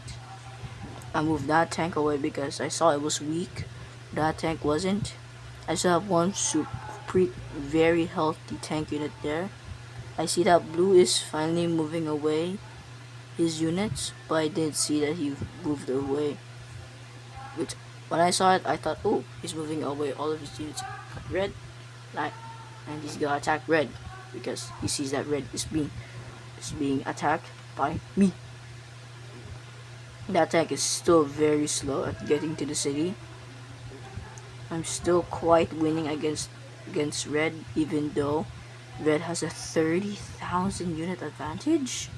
I moved that tank away because I saw it was weak. That tank wasn't. I still have one very healthy tank unit there. I see that blue is finally moving away his units, but I didn't see that he moved away. Which, when I saw it, I thought, oh, he's moving away all of his units. Red, and he's gonna attack red because he sees that red is being attacked by me. That tank is still very slow at getting to the city. I'm still quite winning against red, even though red has a 30,000 unit advantage.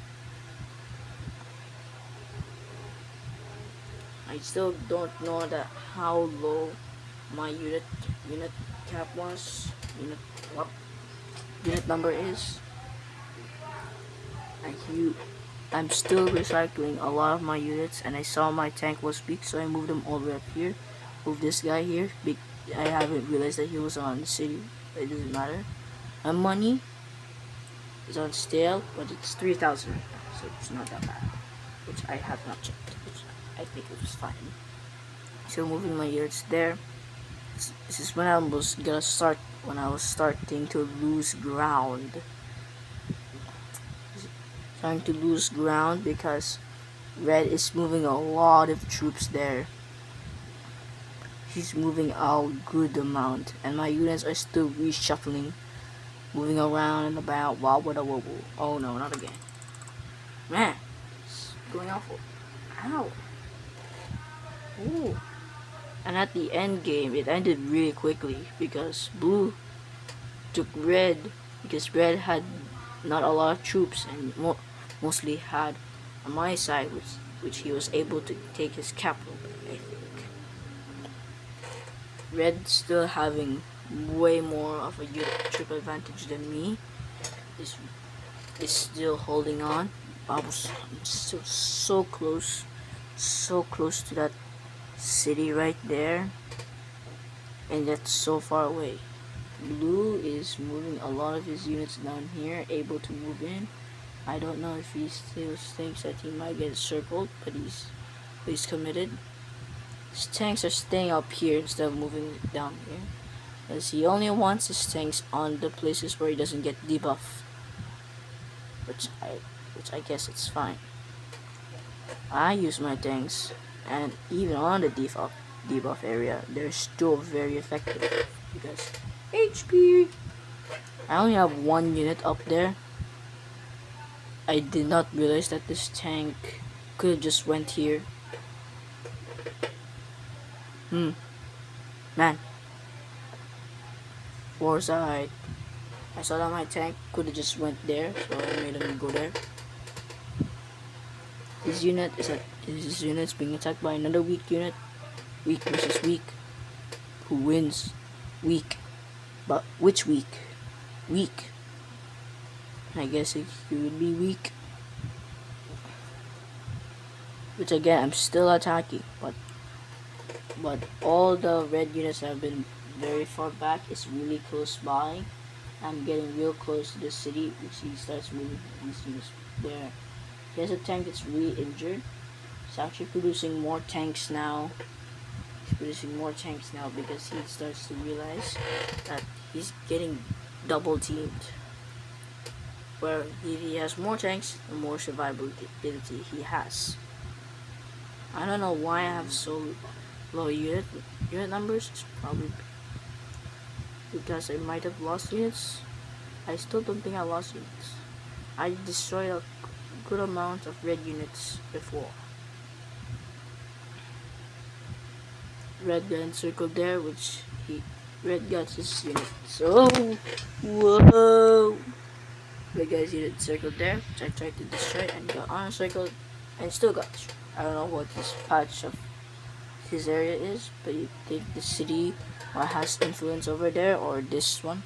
I still don't know that how low my unit cap was, what unit number is. I'm still recycling a lot of my units, and I saw my tank was weak, so I moved them all the way up here. Move this guy here. I haven't realized that he was on the city. It doesn't matter. My money is on stale, but it's 3,000 right now, so it's not that bad. Which I have not checked, which I think it was fine. So moving my units there. This is when I was starting to lose ground. Trying to lose ground because red is moving a lot of troops there. He's moving a good amount, and my units are still reshuffling, moving around and about. Wow, oh no, not again. Man, it's going awful. Ow. Ooh. And at the end game, it ended really quickly because blue took red, because red had not a lot of troops and mostly had on my side, which he was able to take his capital, I think. Red still having way more of a troop advantage than me is still holding on. I was still so close to that city right there, and that's so far away. Blue is moving a lot of his units down here, able to move in. I don't know if he still thinks that he might get circled, but he's committed. His tanks are staying up here instead of moving down here, as he only wants his tanks on the places where he doesn't get debuff, which I guess it's fine. I use my tanks, and even on the debuff area, they're still very effective because HP. I only have one unit up there. I did not realize that this tank could have just went here. Man. Foresight. I saw that my tank could have just went there, so I made him go there. His unit's being attacked by another weak unit. Weak versus weak. Who wins? Weak. But which weak? Weak. I guess he would be weak. Which again, I'm still attacking, but all the red units have been very far back. It's really close by. I'm getting real close to the city, which he starts moving these units there. He has a tank that's really injured. He's actually producing more tanks now. He's producing more tanks now because he starts to realize that he's getting double teamed. Where if he has more tanks, the more survivability he has. I don't know why I have so low unit numbers. It's probably because I might have lost units. I still don't think I lost units. I destroyed a good amount of red units before. Red got encircled there, which red got his unit. So whoa! Red got his unit circled there, which I tried to destroy and got unencircled and still got destroyed. I don't know what this patch of his area is, but you think the city has influence over there, or this one.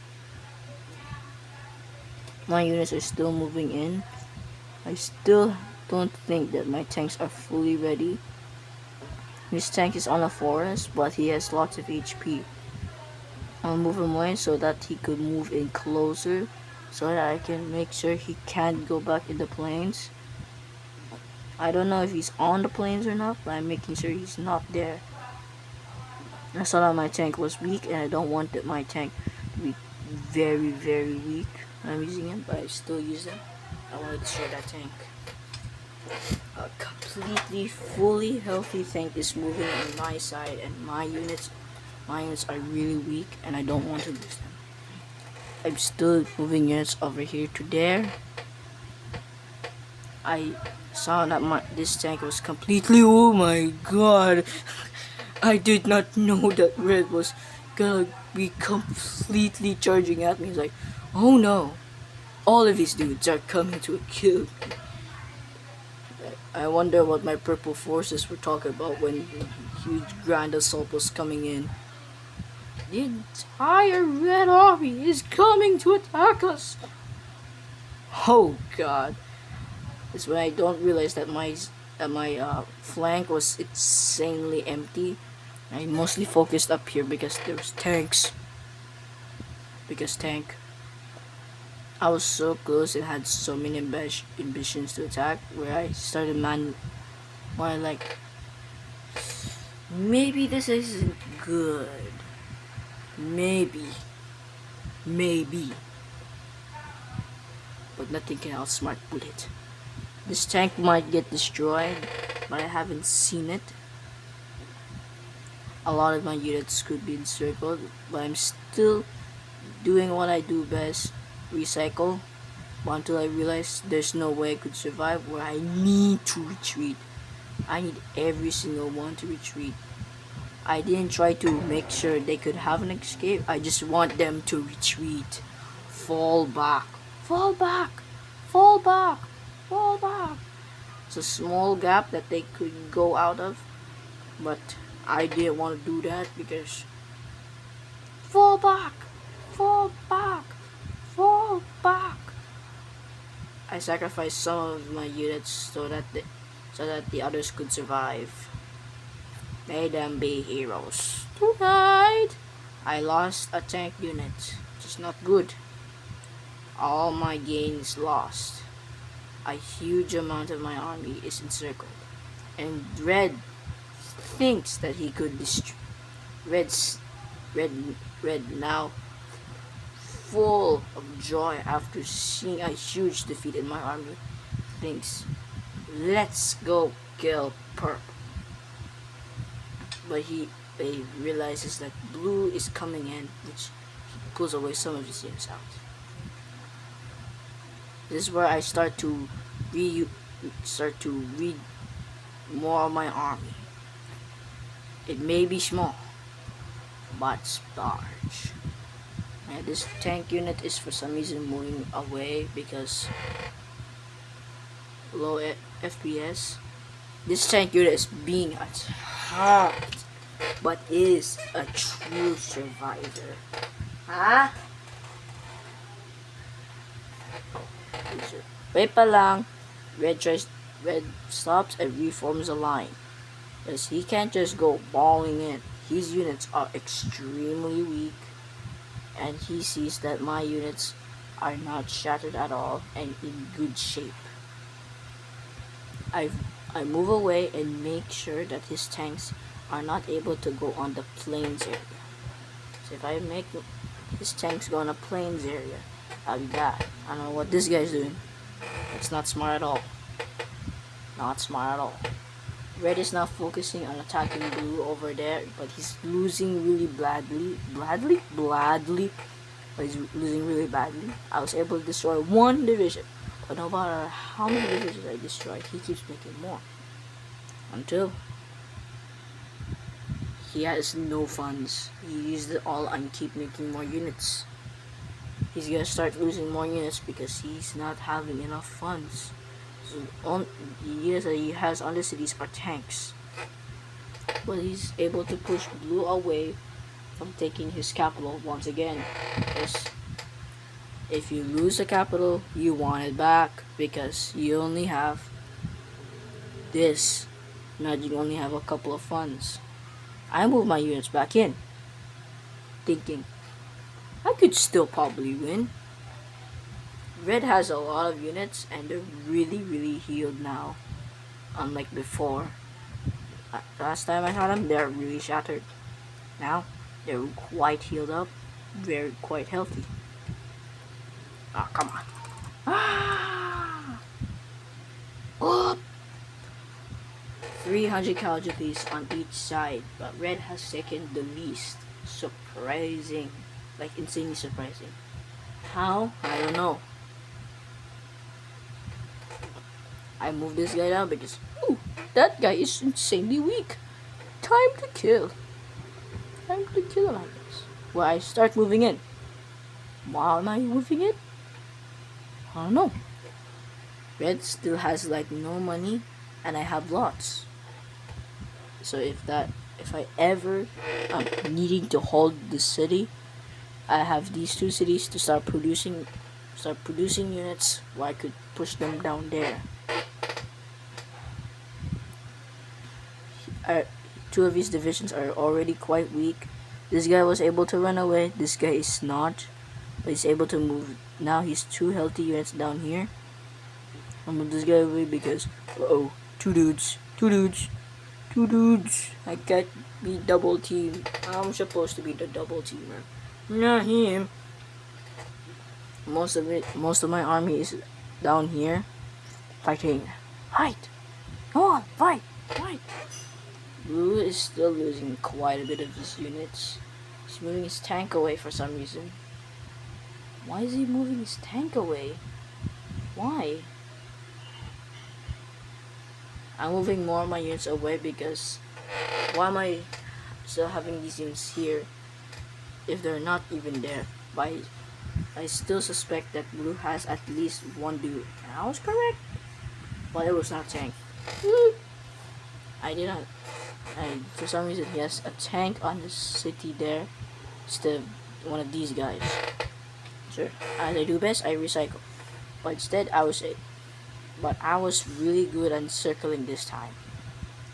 My units are still moving in. I still don't think that my tanks are fully ready. His tank is on a forest, but he has lots of HP. I'll move him away so that he could move in closer, so that I can make sure he can't go back in the plains. I don't know if he's on the plains or not, but I'm making sure he's not there. I saw that my tank was weak, and I don't want my tank to be very, very weak. I'm using him, but I still use him. I want to destroy that tank. A completely, fully healthy tank is moving on my side, and my units are really weak, and I don't want to lose them. I'm still moving units over here to there. I saw that this tank was completely, oh my god, I did not know that red was gonna be completely charging at me. He's like, oh no, all of these dudes are coming to kill me. I wonder what my purple forces were talking about when the huge grand assault was coming in. The entire red army is coming to attack us. Oh god. It's when I don't realize that my flank was insanely empty. I mostly focused up here because there was tanks. I was so close and had so many ambitions to attack where I started like, maybe this isn't good. Maybe. But nothing can outsmart Bullet. This tank might get destroyed, but I haven't seen it. A lot of my units could be encircled, but I'm still doing what I do best, recycle, until I realize there's no way I could survive where I need to retreat. I need every single one to retreat. I didn't try to make sure they could have an escape. I just want them to retreat. Fall back. Fall back. Fall back. Fall back. It's a small gap that they could go out of, but I didn't want to do that because fall back. Fall back. Fall back. I sacrificed some of my units so that the others could survive. May them be heroes. Tonight, I lost a tank unit, which is not good. All my gains lost. A huge amount of my army is encircled, and Red thinks that he could destroy. Red now full of joy after seeing a huge defeat in my army, thinks, let's go kill Purp. But he realizes that Blue is coming in, which he pulls away some of his units out. This is where I start to read more of my army. It may be small, but it's large. And this tank unit is for some reason moving away because low FPS. This tank unit is being attacked, but is a true survivor. Huh? Wait pa lang. Red stops and reforms a line. Because he can't just go balling in. His units are extremely weak. And he sees that my units are not shattered at all and in good shape. I move away and make sure that his tanks are not able to go on the plains area. So if I make his tanks go on a plains area, I'll be bad. I don't know what this guy's doing. It's not smart at all. Not smart at all. Red is now focusing on attacking Blue over there, but he's losing really badly. But he's losing really badly. I was able to destroy one division, but no matter how many divisions I destroyed, he keeps making more. Until he has no funds. He used it all and keep making more units. He's gonna start losing more units because he's not having enough funds. So the units that he has on the cities are tanks. But he's able to push Blue away from taking his capital once again. Because if you lose the capital, you want it back because you only have this. Now you only have a couple of funds. I move my units back in, thinking I could still probably win. Red has a lot of units and they're really healed now, unlike before. Last time I saw them, they're really shattered. Now they're quite healed up, very quite healthy. Ah, come on. Ah! Oh! 300 casualties on each side, but Red has taken the least. Surprising, like insanely surprising. How? I don't know. I moved this guy down because, ooh, that guy is insanely weak. Time to kill. time to kill him, I guess. Well, I start moving in. Why am I moving in? I don't know. Red still has like no money, and I have lots. So if I ever needing to hold the city, I have these two cities to start producing units where I could push them down there. Two of his divisions are already quite weak. This guy was able to run away. This guy is not, but he's able to move. Now he's two healthy units down here. I'll move this guy away because two dudes. I can't be double teamed. I'm supposed to be the double teamer, not him. Most of my army is down here fighting. Fight! Come on, fight! Blue is still losing quite a bit of his units. He's moving his tank away for some reason. Why is he moving his tank away? Why? I'm moving more of my units away because why am I still having these units here if they're not even there? I still suspect that blue has at least one dude. And I was correct. But it was not tank. I did not. And for some reason he has a tank on the city there instead of one of these guys. Sure, as I do best, I recycle. But instead I was really good at circling this time.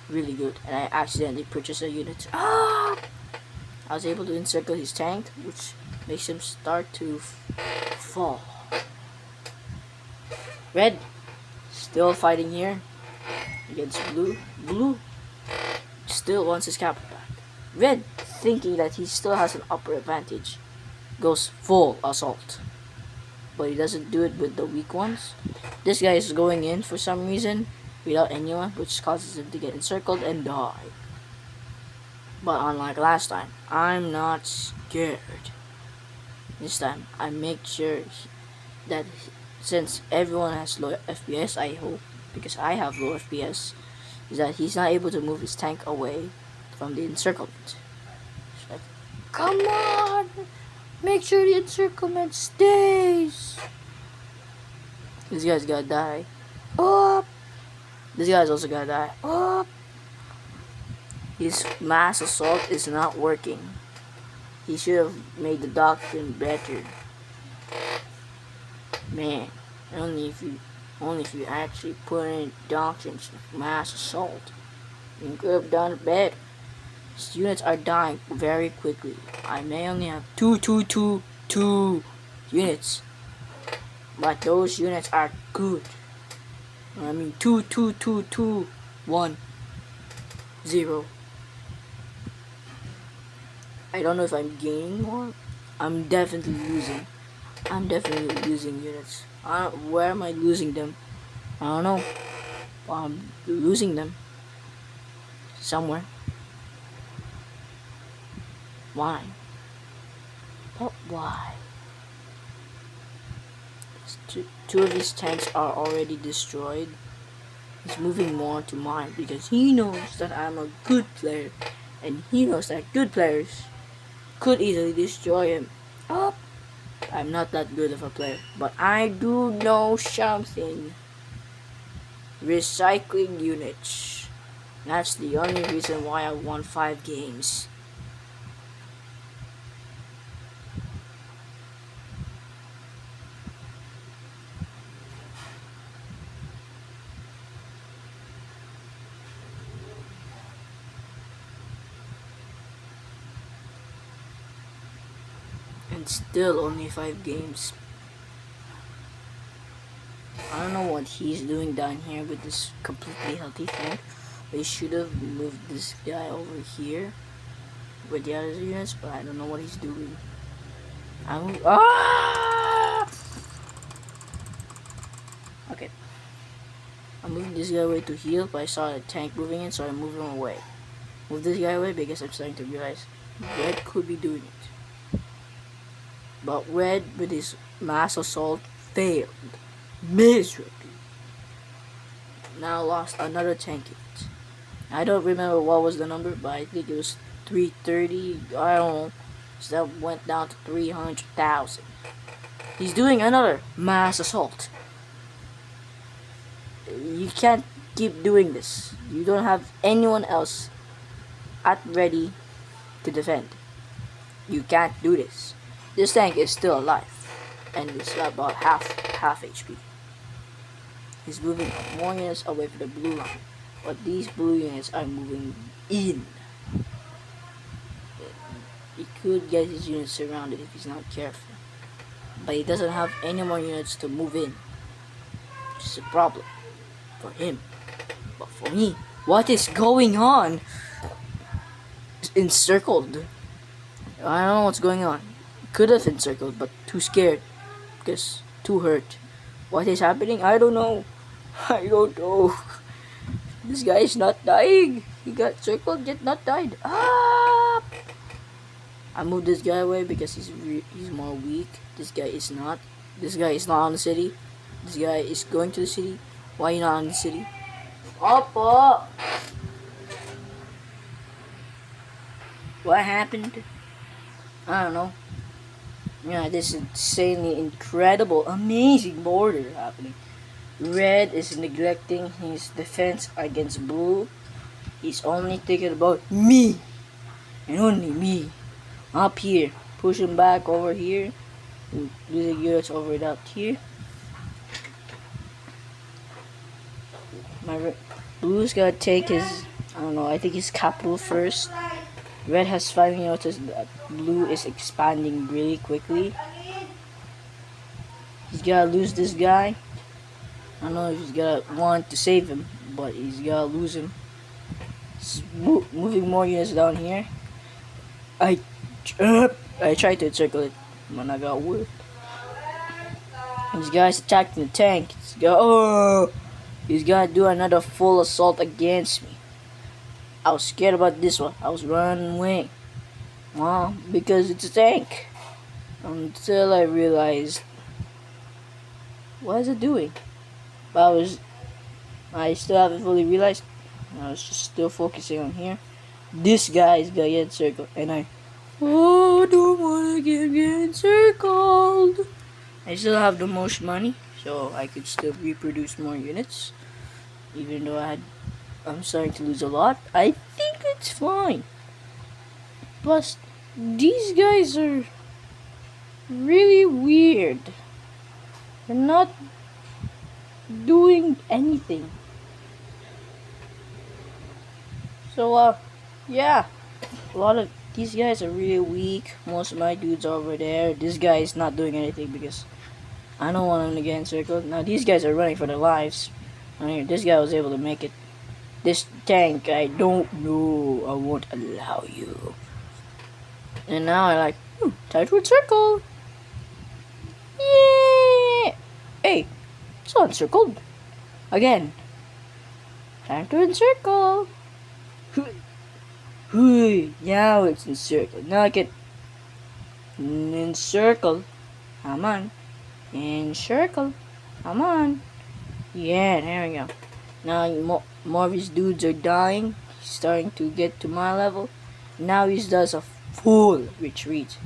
Really good. And I accidentally purchased a unit. I was able to encircle his tank, which makes him start to fall. Red still fighting here against blue. Blue still wants his capital back. Red, thinking that he still has an upper advantage, goes full assault. But he doesn't do it with the weak ones. This guy is going in for some reason without anyone, which causes him to get encircled and die. But unlike last time, I'm not scared. This time, I make sure that since everyone has low FPS, I hope, because I have low FPS, is that he's not able to move his tank away from the encirclement. It's like, come on! Make sure the encirclement stays! This guy's gotta die. Oh! This guy's also gotta die. Oh! His mass assault is not working. He should have made the doctrine better. Man, only if you actually put in doctrines of mass assault, you could have done it better. His units are dying very quickly. I may only have two units, but those units are good. I mean 1 0. I don't know if I'm gaining more. I'm definitely losing. I'm definitely losing units. Where am I losing them? I don't know. I'm losing them somewhere. Why? But why? Two of his tanks are already destroyed. He's moving more to mine because he knows that I'm a good player, and he knows that good players could easily destroy him. Oh, I'm not that good of a player, but I do know something. Recycling units. That's the only reason why I won 5 games. And still only 5 games. I don't know what he's doing down here with this completely healthy tank. They should have moved this guy over here with the other units, but I don't know what he's doing. Okay. I'm moving this guy away to heal, but I saw a tank moving in, so I moved him away. Move this guy away because I'm starting to realize Red could be doing it. But Red, with his mass assault, failed miserably. Now lost another tank unit. I don't remember what was the number, but I think it was 330. I don't know. So that went down to 300,000. He's doing another mass assault. You can't keep doing this. You don't have anyone else at ready to defend. You can't do this. This tank is still alive, and it's about half HP. He's moving more units away from the blue line, but these blue units are moving in. He could get his units surrounded if he's not careful, but he doesn't have any more units to move in, which is a problem for him. But for me, what is going on? It's encircled. I don't know what's going on. Could have encircled, but too scared because too hurt. What is happening? I don't know. I don't know. This guy is not dying. He got circled yet not died. Ah! I moved this guy away because he's more weak. This guy is not. This guy is not on the city. This guy is going to the city. Why are you not on the city? Oppo! What happened? I don't know. Yeah, this insanely incredible, amazing border happening. Red is neglecting his defense against blue. He's only thinking about me. And only me. Up here. Push him back over here. Losing units over that here. Blue's gotta take his, I don't know, I think his capital first. Red has finally noticed that blue is expanding really quickly. He's gotta lose this guy. I don't know if he's gonna want to save him, but he's gotta lose him. He's moving more units down here. I tried to encircle it, but I got whipped. These guys attacking the tank. He's gonna do another full assault against me. I was scared about this one. I was running away. Well, because it's a tank. Until I realized, what is it doing? But I still haven't fully realized. I was just still focusing on here. This guy is gonna get encircled, and I don't wanna get encircled. I still have the most money, so I could still reproduce more units. Even though I'm starting to lose a lot, I think it's fine. Plus, these guys are really weird. They're not doing anything. So, yeah. A lot of these guys are really weak. Most of my dudes are over there. This guy is not doing anything because I don't want him to get encircled. Now, these guys are running for their lives. I mean, this guy was able to make it. This tank, I don't know. I won't allow you. And now I like, time to encircle. Yeah. Hey, it's not encircled. Again. Time to encircle. Now it's encircled. Now I can encircle. Come on. Encircle. Come on. Yeah, there we go. Now more of his dudes are dying. He's starting to get to my level. Now he does a full retreat.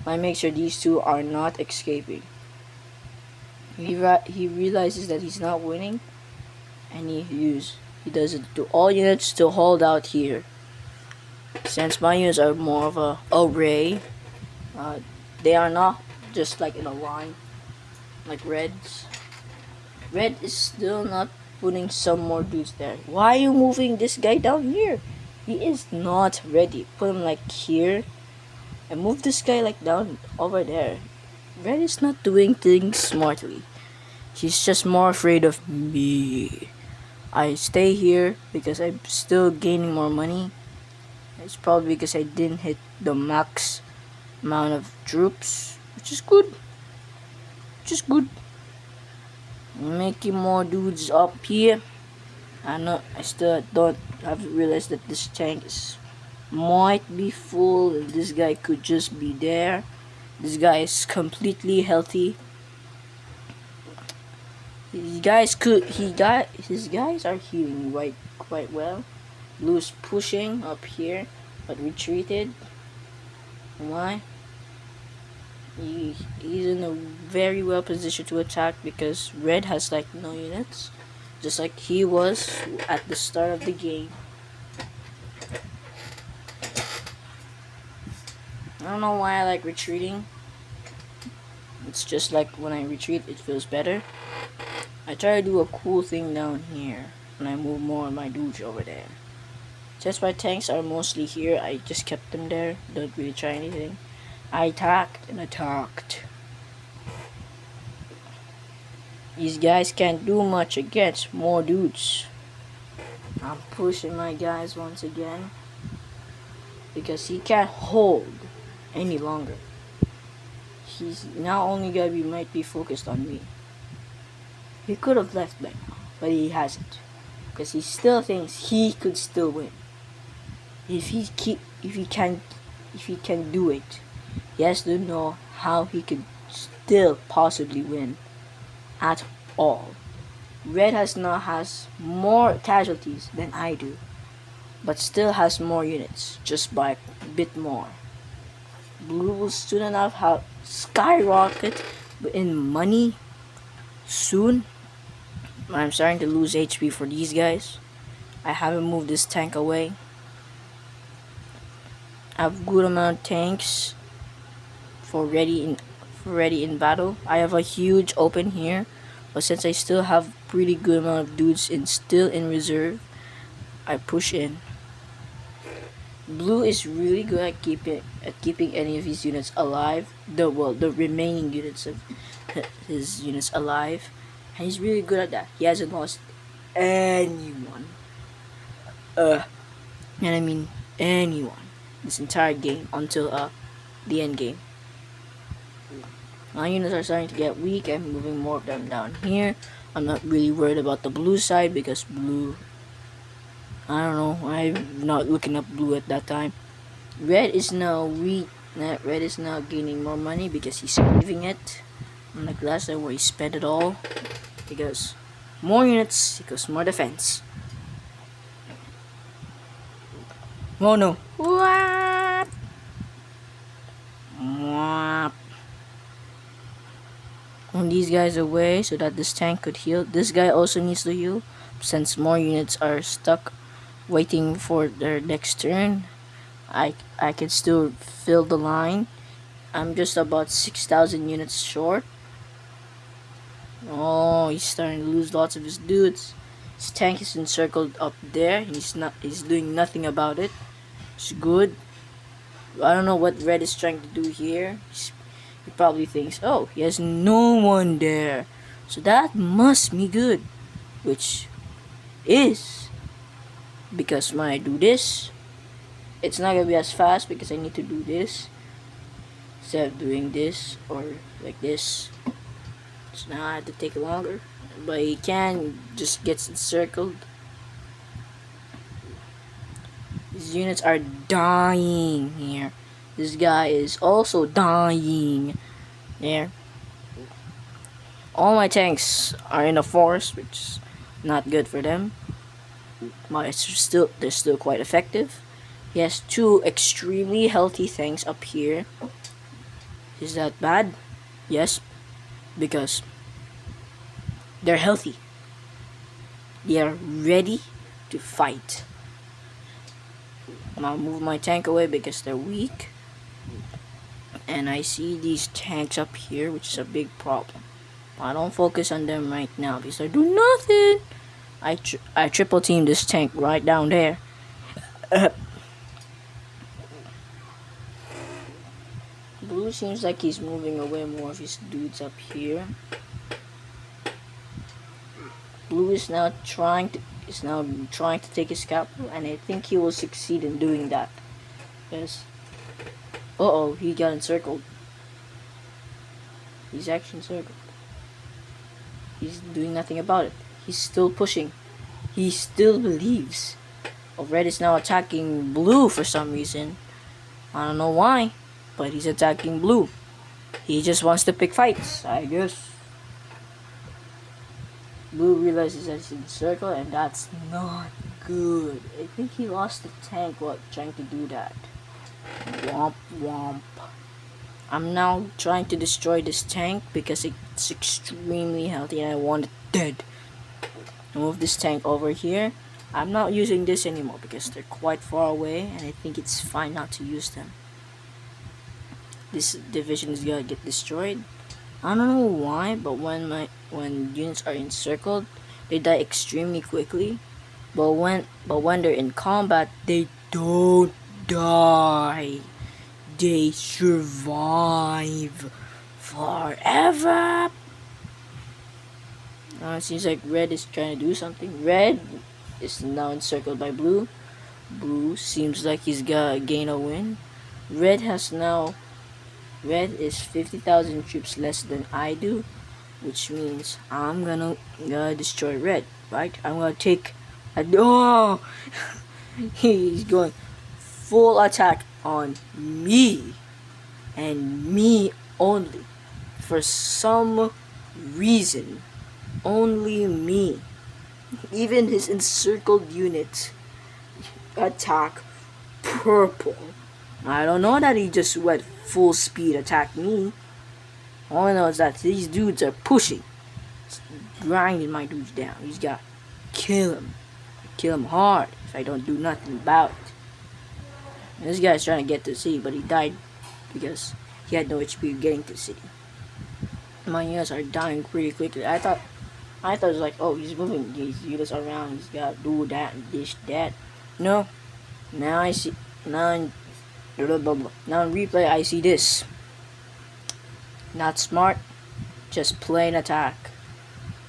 I make sure these two are not escaping. He realizes that he's not winning, and he does it to all units to hold out here. Since my units are more of a array, they are not just like in a line like Red's. Red is still not putting some more dudes there. Why are you moving this guy down here? He is not ready. Put him like here. And move this guy like down over there. Red is not doing things smartly. He's just more afraid of me. I stay here because I'm still gaining more money. It's probably because I didn't hit the max amount of troops. Which is good. Making more dudes up here. I still haven't realized that this tank might be full and this guy could just be there. This guy is completely healthy. His guys are healing quite well. Blue's pushing up here. but retreated. Why? He's in a very well position to attack because red has like no units, just like he was at the start of the game. I don't know why I like retreating. It's just like when I retreat, it feels better. I try to do a cool thing down here, and I move more of my dudes over there. Since my tanks are mostly here, I just kept them there. Don't really try anything. I attacked and attacked. These guys can't do much against more dudes. I'm pushing my guys once again because he can't hold any longer. He's now only gonna be might be focused on me. He could have left by now, but he hasn't because he still thinks he could still win. If he can do it, he has to know how he could still possibly win at all. Red has more casualties than I do, but still has more units, just by a bit more. Blue will soon enough have skyrocket in money soon. I'm starting to lose HP for these guys. I haven't moved this tank away. I have good amount of tanks for ready in battle. I have a huge open here, but since I still have pretty good amount of dudes still in reserve, I push in. Blue is really good at keeping any of his units alive. The remaining units of his units alive, and he's really good at that. He hasn't lost anyone. And I mean anyone this entire game until the end game. My units are starting to get weak. I'm moving more of them down here. I'm not really worried about the blue side because blue, I don't know, I'm not looking up blue at that time. Red is now weak. Red is now gaining more money because he's saving it. Unlike last time where he spent it all. Because more units equals more defense. Oh no. Whap. Whap. When these guys away so that this tank could heal. This guy also needs to heal since more units are stuck waiting for their next turn. I can still fill the line. I'm just about 6,000 units short. Oh, he's starting to lose lots of his dudes. His tank is encircled up there. He's doing nothing about it. It's good. I don't know what red is trying to do here. He probably thinks, oh, he has no one there, so that must be good, which is because when I do this, it's not gonna be as fast because I need to do this instead of doing this or like this. So now I have to take longer, but he can just gets encircled. These units are dying here. This guy is also dying. There. All my tanks are in the forest, which is not good for them. But they're still quite effective. He has two extremely healthy things up here. Is that bad? Yes, because they're healthy. They are ready to fight. I'll move my tank away because they're weak. And I see these tanks up here, which is a big problem. I don't focus on them right now because they do nothing. I triple team this tank right down there. Blue seems like he's moving away more of his dudes up here. Blue is now trying to take his capital, and I think he will succeed in doing that. Yes. Uh-oh, he got encircled. He's actually encircled. He's doing nothing about it. He's still pushing. He still believes. Oh, red is now attacking blue for some reason. I don't know why, but he's attacking blue. He just wants to pick fights, I guess. Blue realizes that he's in the circle, and that's not good. I think he lost the tank while trying to do that. Womp womp. I'm now trying to destroy this tank because it's extremely healthy and I want it dead. Move this tank over here. I'm not using this anymore because they're quite far away and I think it's fine not to use them. This division is gonna get destroyed. I don't know why, but when units are encircled, they die extremely quickly. But when they're in combat, they don't die. They survive forever. It seems like red is trying to do something. Red is now encircled by blue. Blue seems like he's gonna gain a win. Red is 50,000 troops less than I do, which means I'm gonna destroy red, right? I'm gonna take a he's going full attack on me and me only. For some reason, only me. Even his encircled units attack purple. I don't know that he just went full speed attack me. All I know is that these dudes are pushing, grinding my dudes down. He's got to kill him. Kill him hard if I don't do nothing about it. And this guy's trying to get to the city, but he died because he had no HP getting to the city. My units are dying pretty quickly. I thought it was like, oh, he's moving these units around. He's got to do that and this, that. No. Now I see. Now in replay, I see this. Not smart. Just plain attack.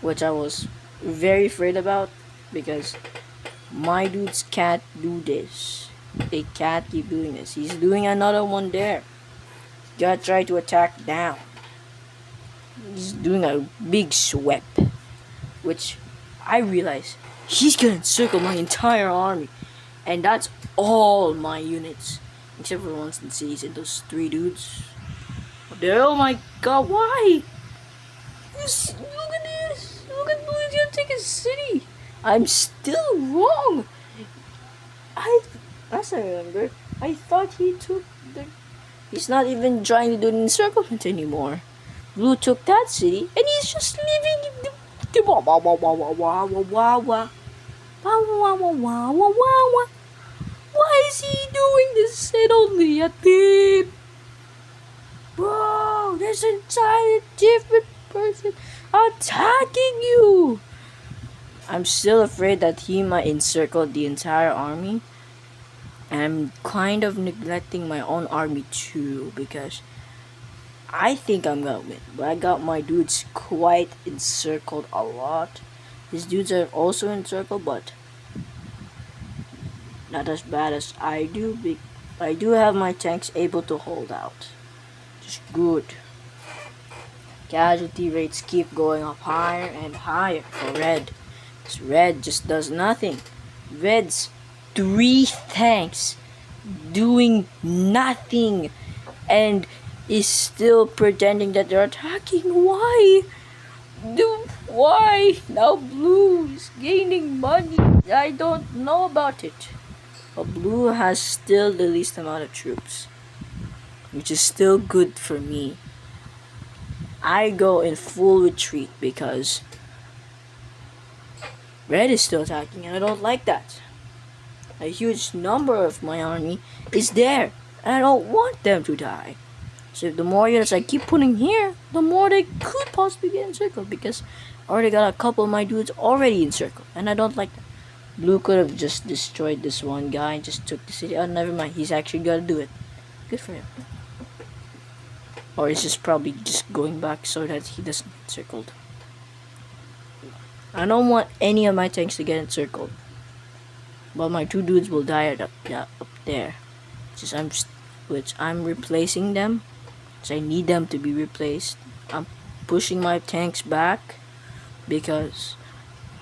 Which I was very afraid about. Because my dudes can't do this. They can't keep doing this. He's doing another one there. Gotta try to attack down. He's doing a big sweep. Which I realize he's gonna encircle my entire army. And that's all my units. Except for ones in cities and those 3 dudes. Oh my god, why? Look at this. Look at Blue's gonna take a city. I'm still wrong. As I remember, I thought he took the... He's not even trying to do the encirclement anymore. Blue took that city, and he's just leaving the... Why is he doing this and only at the... Bro, there's an entirely different person attacking you. I'm still afraid that he might encircle the entire army. And I'm kind of neglecting my own army too, because I think I'm gonna win. But I got my dudes quite encircled a lot. His dudes are also encircled, but not as bad as I do. I do have my tanks able to hold out. Just good. Casualty rates keep going up higher and higher for red. Because red just does nothing. Red's 3 tanks doing nothing and is still pretending that they're attacking. Why? Why? Now blue is gaining money. I don't know about it. But blue has still the least amount of troops, which is still good for me. I go in full retreat because red is still attacking and I don't like that. A huge number of my army is there and I don't want them to die. So the more units I keep putting here, the more they could possibly get encircled, because I already got a couple of my dudes already encircled and I don't like that. Blue could have just destroyed this one guy and just took the city. Oh, never mind. He's actually gonna do it. Good for him. Or he's just probably just going back so that he doesn't get encircled. I don't want any of my tanks to get encircled. But my 2 dudes will die up there. Which I'm replacing them. So I need them to be replaced. I'm pushing my tanks back because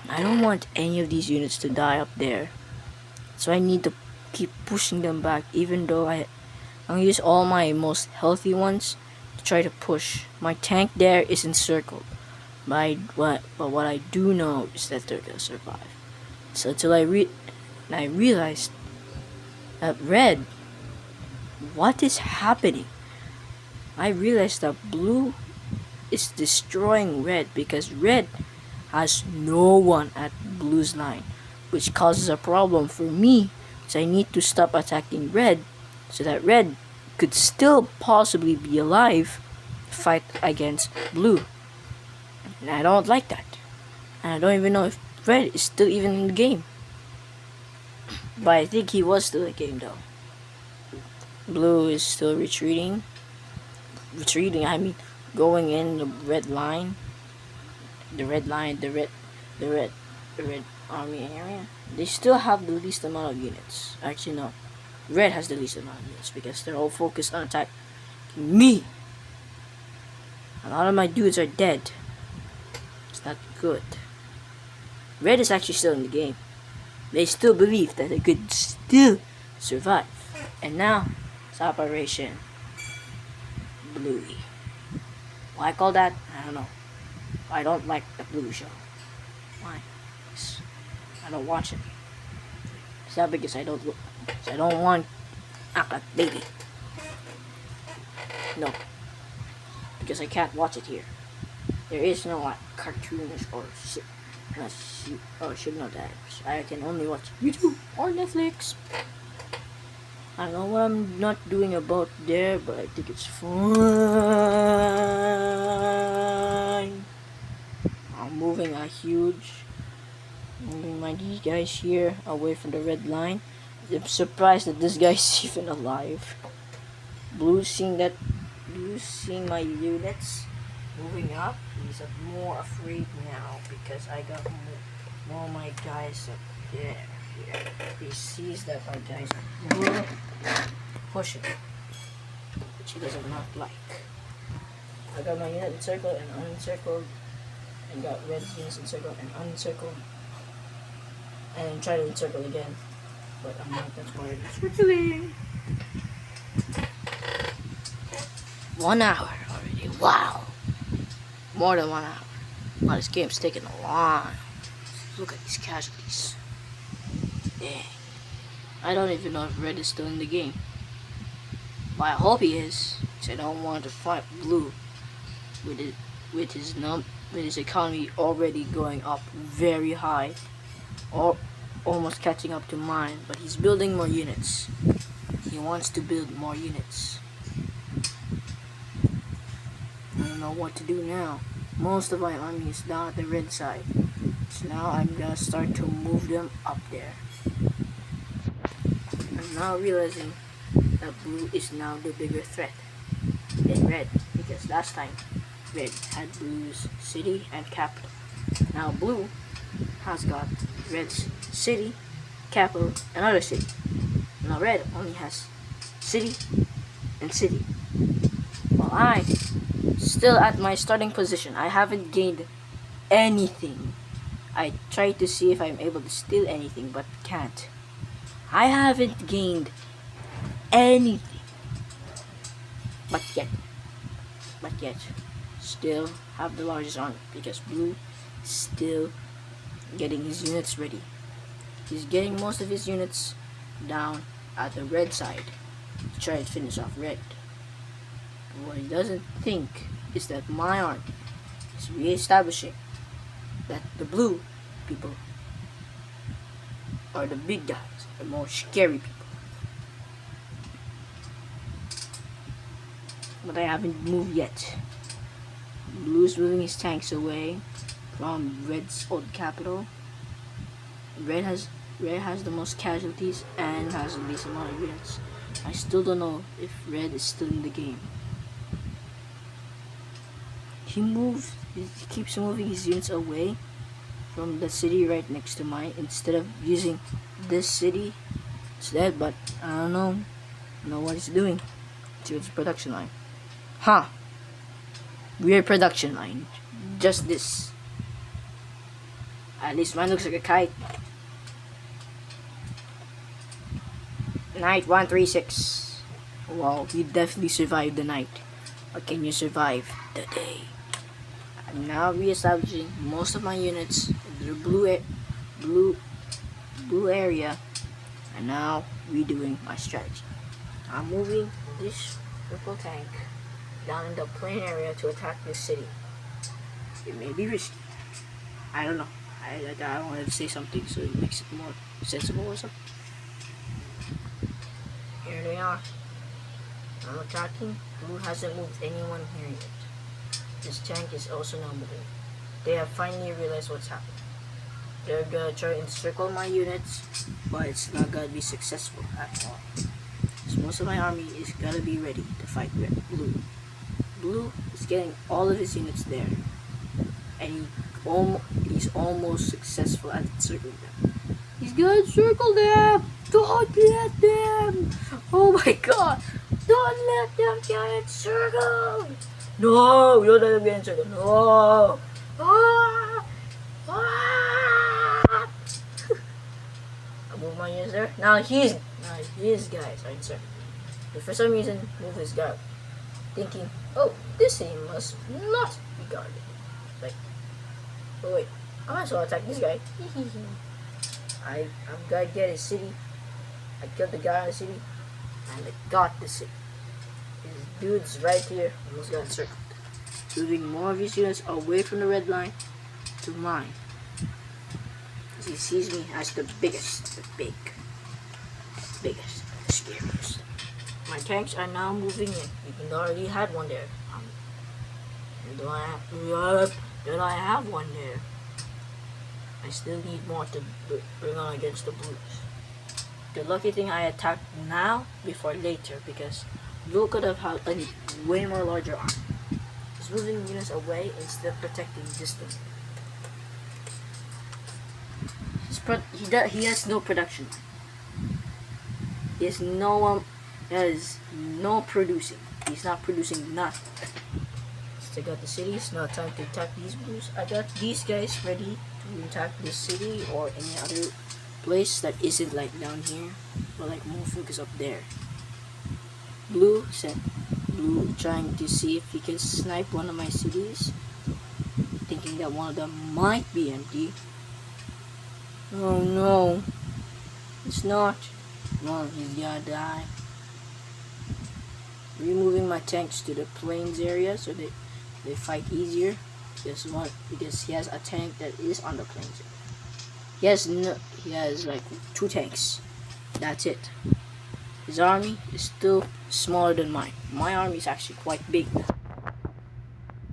I don't want any of these units to die up there. So I need to keep pushing them back, even though I'm gonna use all my most healthy ones to try to push. My tank there is encircled. But what I do know is that they're gonna survive. So until I And I realized that red, what is happening? I realized that blue is destroying red because red has no one at blue's line, which causes a problem for me. So I need to stop attacking red so that red could still possibly be alive to fight against blue. And I don't like that. And I don't even know if red is still even in the game. But I think he was still in the game though. Blue is still retreating. I mean going in the red line. The red army area. They still have the least amount of units. Actually no. Red has the least amount of units because they're all focused on attacking me. A lot of my dudes are dead. It's not good. Red is actually still in the game. They still believe that they could still survive. And now it's Operation Bluey. Why I call that? I don't know. I don't like the Blue show. Why? I don't watch it. It's not because I don't want act like baby. No. Because I can't watch it here. There is no like cartoonish or shit. Should not that. I can only watch YouTube or Netflix. I don't know what I'm not doing about there, but I think it's fine. I'm moving moving these guys here away from the red line. I'm surprised that this guy's even alive. Blue seeing my units moving up. He's more afraid now because I got more of my guys up there. He sees that my guys are pushing, which he does not like. I got my unit encircled and unencircled, and got red units encircled and unencircled, and try to encircle again, but I'm not that far. Encircling. 1 hour already. Wow, more than 1 hour. Wow, this game's taking a while. Look at these casualties. Dang. I don't even know if red is still in the game. But I hope he is, because I don't want to fight blue with his economy already going up very high, or almost catching up to mine. But he's building more units. He wants to build more units. I don't know what to do now. Most of my army is down at the red side, so now I'm gonna start to move them up there. I'm now realizing that blue is now the bigger threat than red, because last time red had blue's city and capital. Now blue has got red's city, capital, and other city. Now red only has city and city. While I still at my starting position, I haven't gained anything. I tried to see if I'm able to steal anything, but can't. I haven't gained anything. But yet, still have the largest army, because blue is still getting his units ready. He's getting most of his units down at the red side to try and finish off red. But what he doesn't think is that my army is re-establishing that the blue people are the big guys, the more scary people. But I haven't moved yet. Blue's moving his tanks away from red's old capital. Red has the most casualties and has the least amount of units. I still don't know if red is still in the game. He keeps moving his units away from the city right next to mine instead of using this city instead, but I don't know what he's doing. Let's see what's the production line. Weird production line. Just this. At least mine looks like a kite. Night 136. Wow, you definitely survived the night. Or can you survive the day? I'm now re-establishing most of my units in the blue area And now redoing my strategy. I'm moving this purple tank down in the plain area to attack this city. It may be risky. I don't know. I wanted to say something so it makes it more sensible or something. Here they are. I'm attacking. Blue hasn't moved anyone here yet. This tank is also not moving. They have finally realized what's happening. They're gonna try and encircle my units, but it's not gonna be successful at all. So most of my army is gonna be ready to fight blue. Blue is getting all of his units there, and he's almost successful at encircling them. He's gonna encircle them! Don't let them! Oh my god! Don't let them get encircled! No! Don't let them get encircled! No! Ah! Ah! I move my units there. Now his guys are encircled. But for some reason, move his guard, thinking, oh, this city must not be guarded. Like, oh wait, I might as well attack this guy. I'm gonna get his city. I killed the guy in the city, and I got the city. His dude's right here, almost got encircled. Moving more of his units away from the red line to mine. He sees me as the biggest, the scariest. My tanks are now moving in, even though I already had one there. Do I have one there? I still need more to bring on against the blues. The lucky thing I attacked now before later, because blue could have had a way more larger army. He's moving units away instead of protecting this thing. He has no production. He has no producing. He's not producing nothing. So I got the cities. Now time to attack these blues. I got these guys ready to attack this city or any other place that isn't like down here, but like more focus up there. Blue trying to see if he can snipe one of my cities, thinking that one of them might be empty. Oh no, it's not. No, he's gonna die. Removing my tanks to the plains area so they fight easier. Because he has a tank that is on the plains area. He has like 2 tanks. That's it. His army is still smaller than mine. My army is actually quite big now.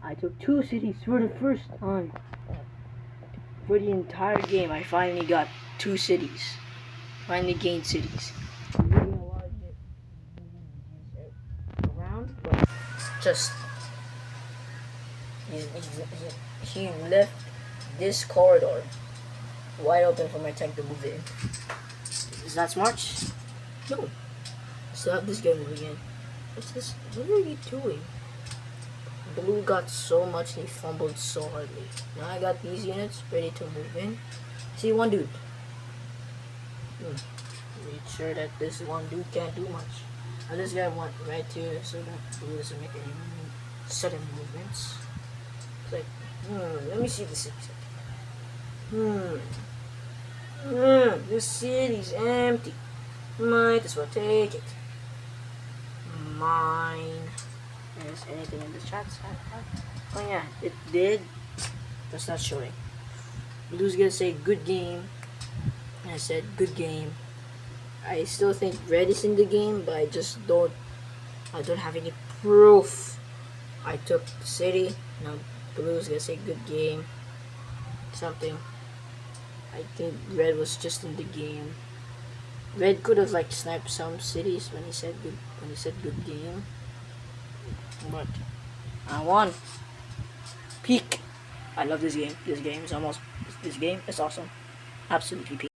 I took 2 cities for the first time. For the entire game, I finally got 2 cities. Finally gained cities. Around, but just he left this corridor wide open for my tank to move in. Is that smart? No. Still have this guy moving in. What's this? What are you doing? Blue got so much and he fumbled so hardly. Now I got these units ready to move in. See, one dude. Make sure that this one dude can't do much. Now this guy went right here so that Blue doesn't make any sudden movements. It's like, let me see the city. This city's empty. Might as well take it. Mine. Is anything in the chat? Oh yeah, it did. That's not showing. Blue's gonna say good game. And I said good game. I still think red is in the game, but I don't have any proof. I took the city. Now Blue's gonna say good game. Something. I think red was just in the game. Red could have like sniped some cities when he said good game. But I won. Peak. I love this game. This game is awesome. Absolutely peak.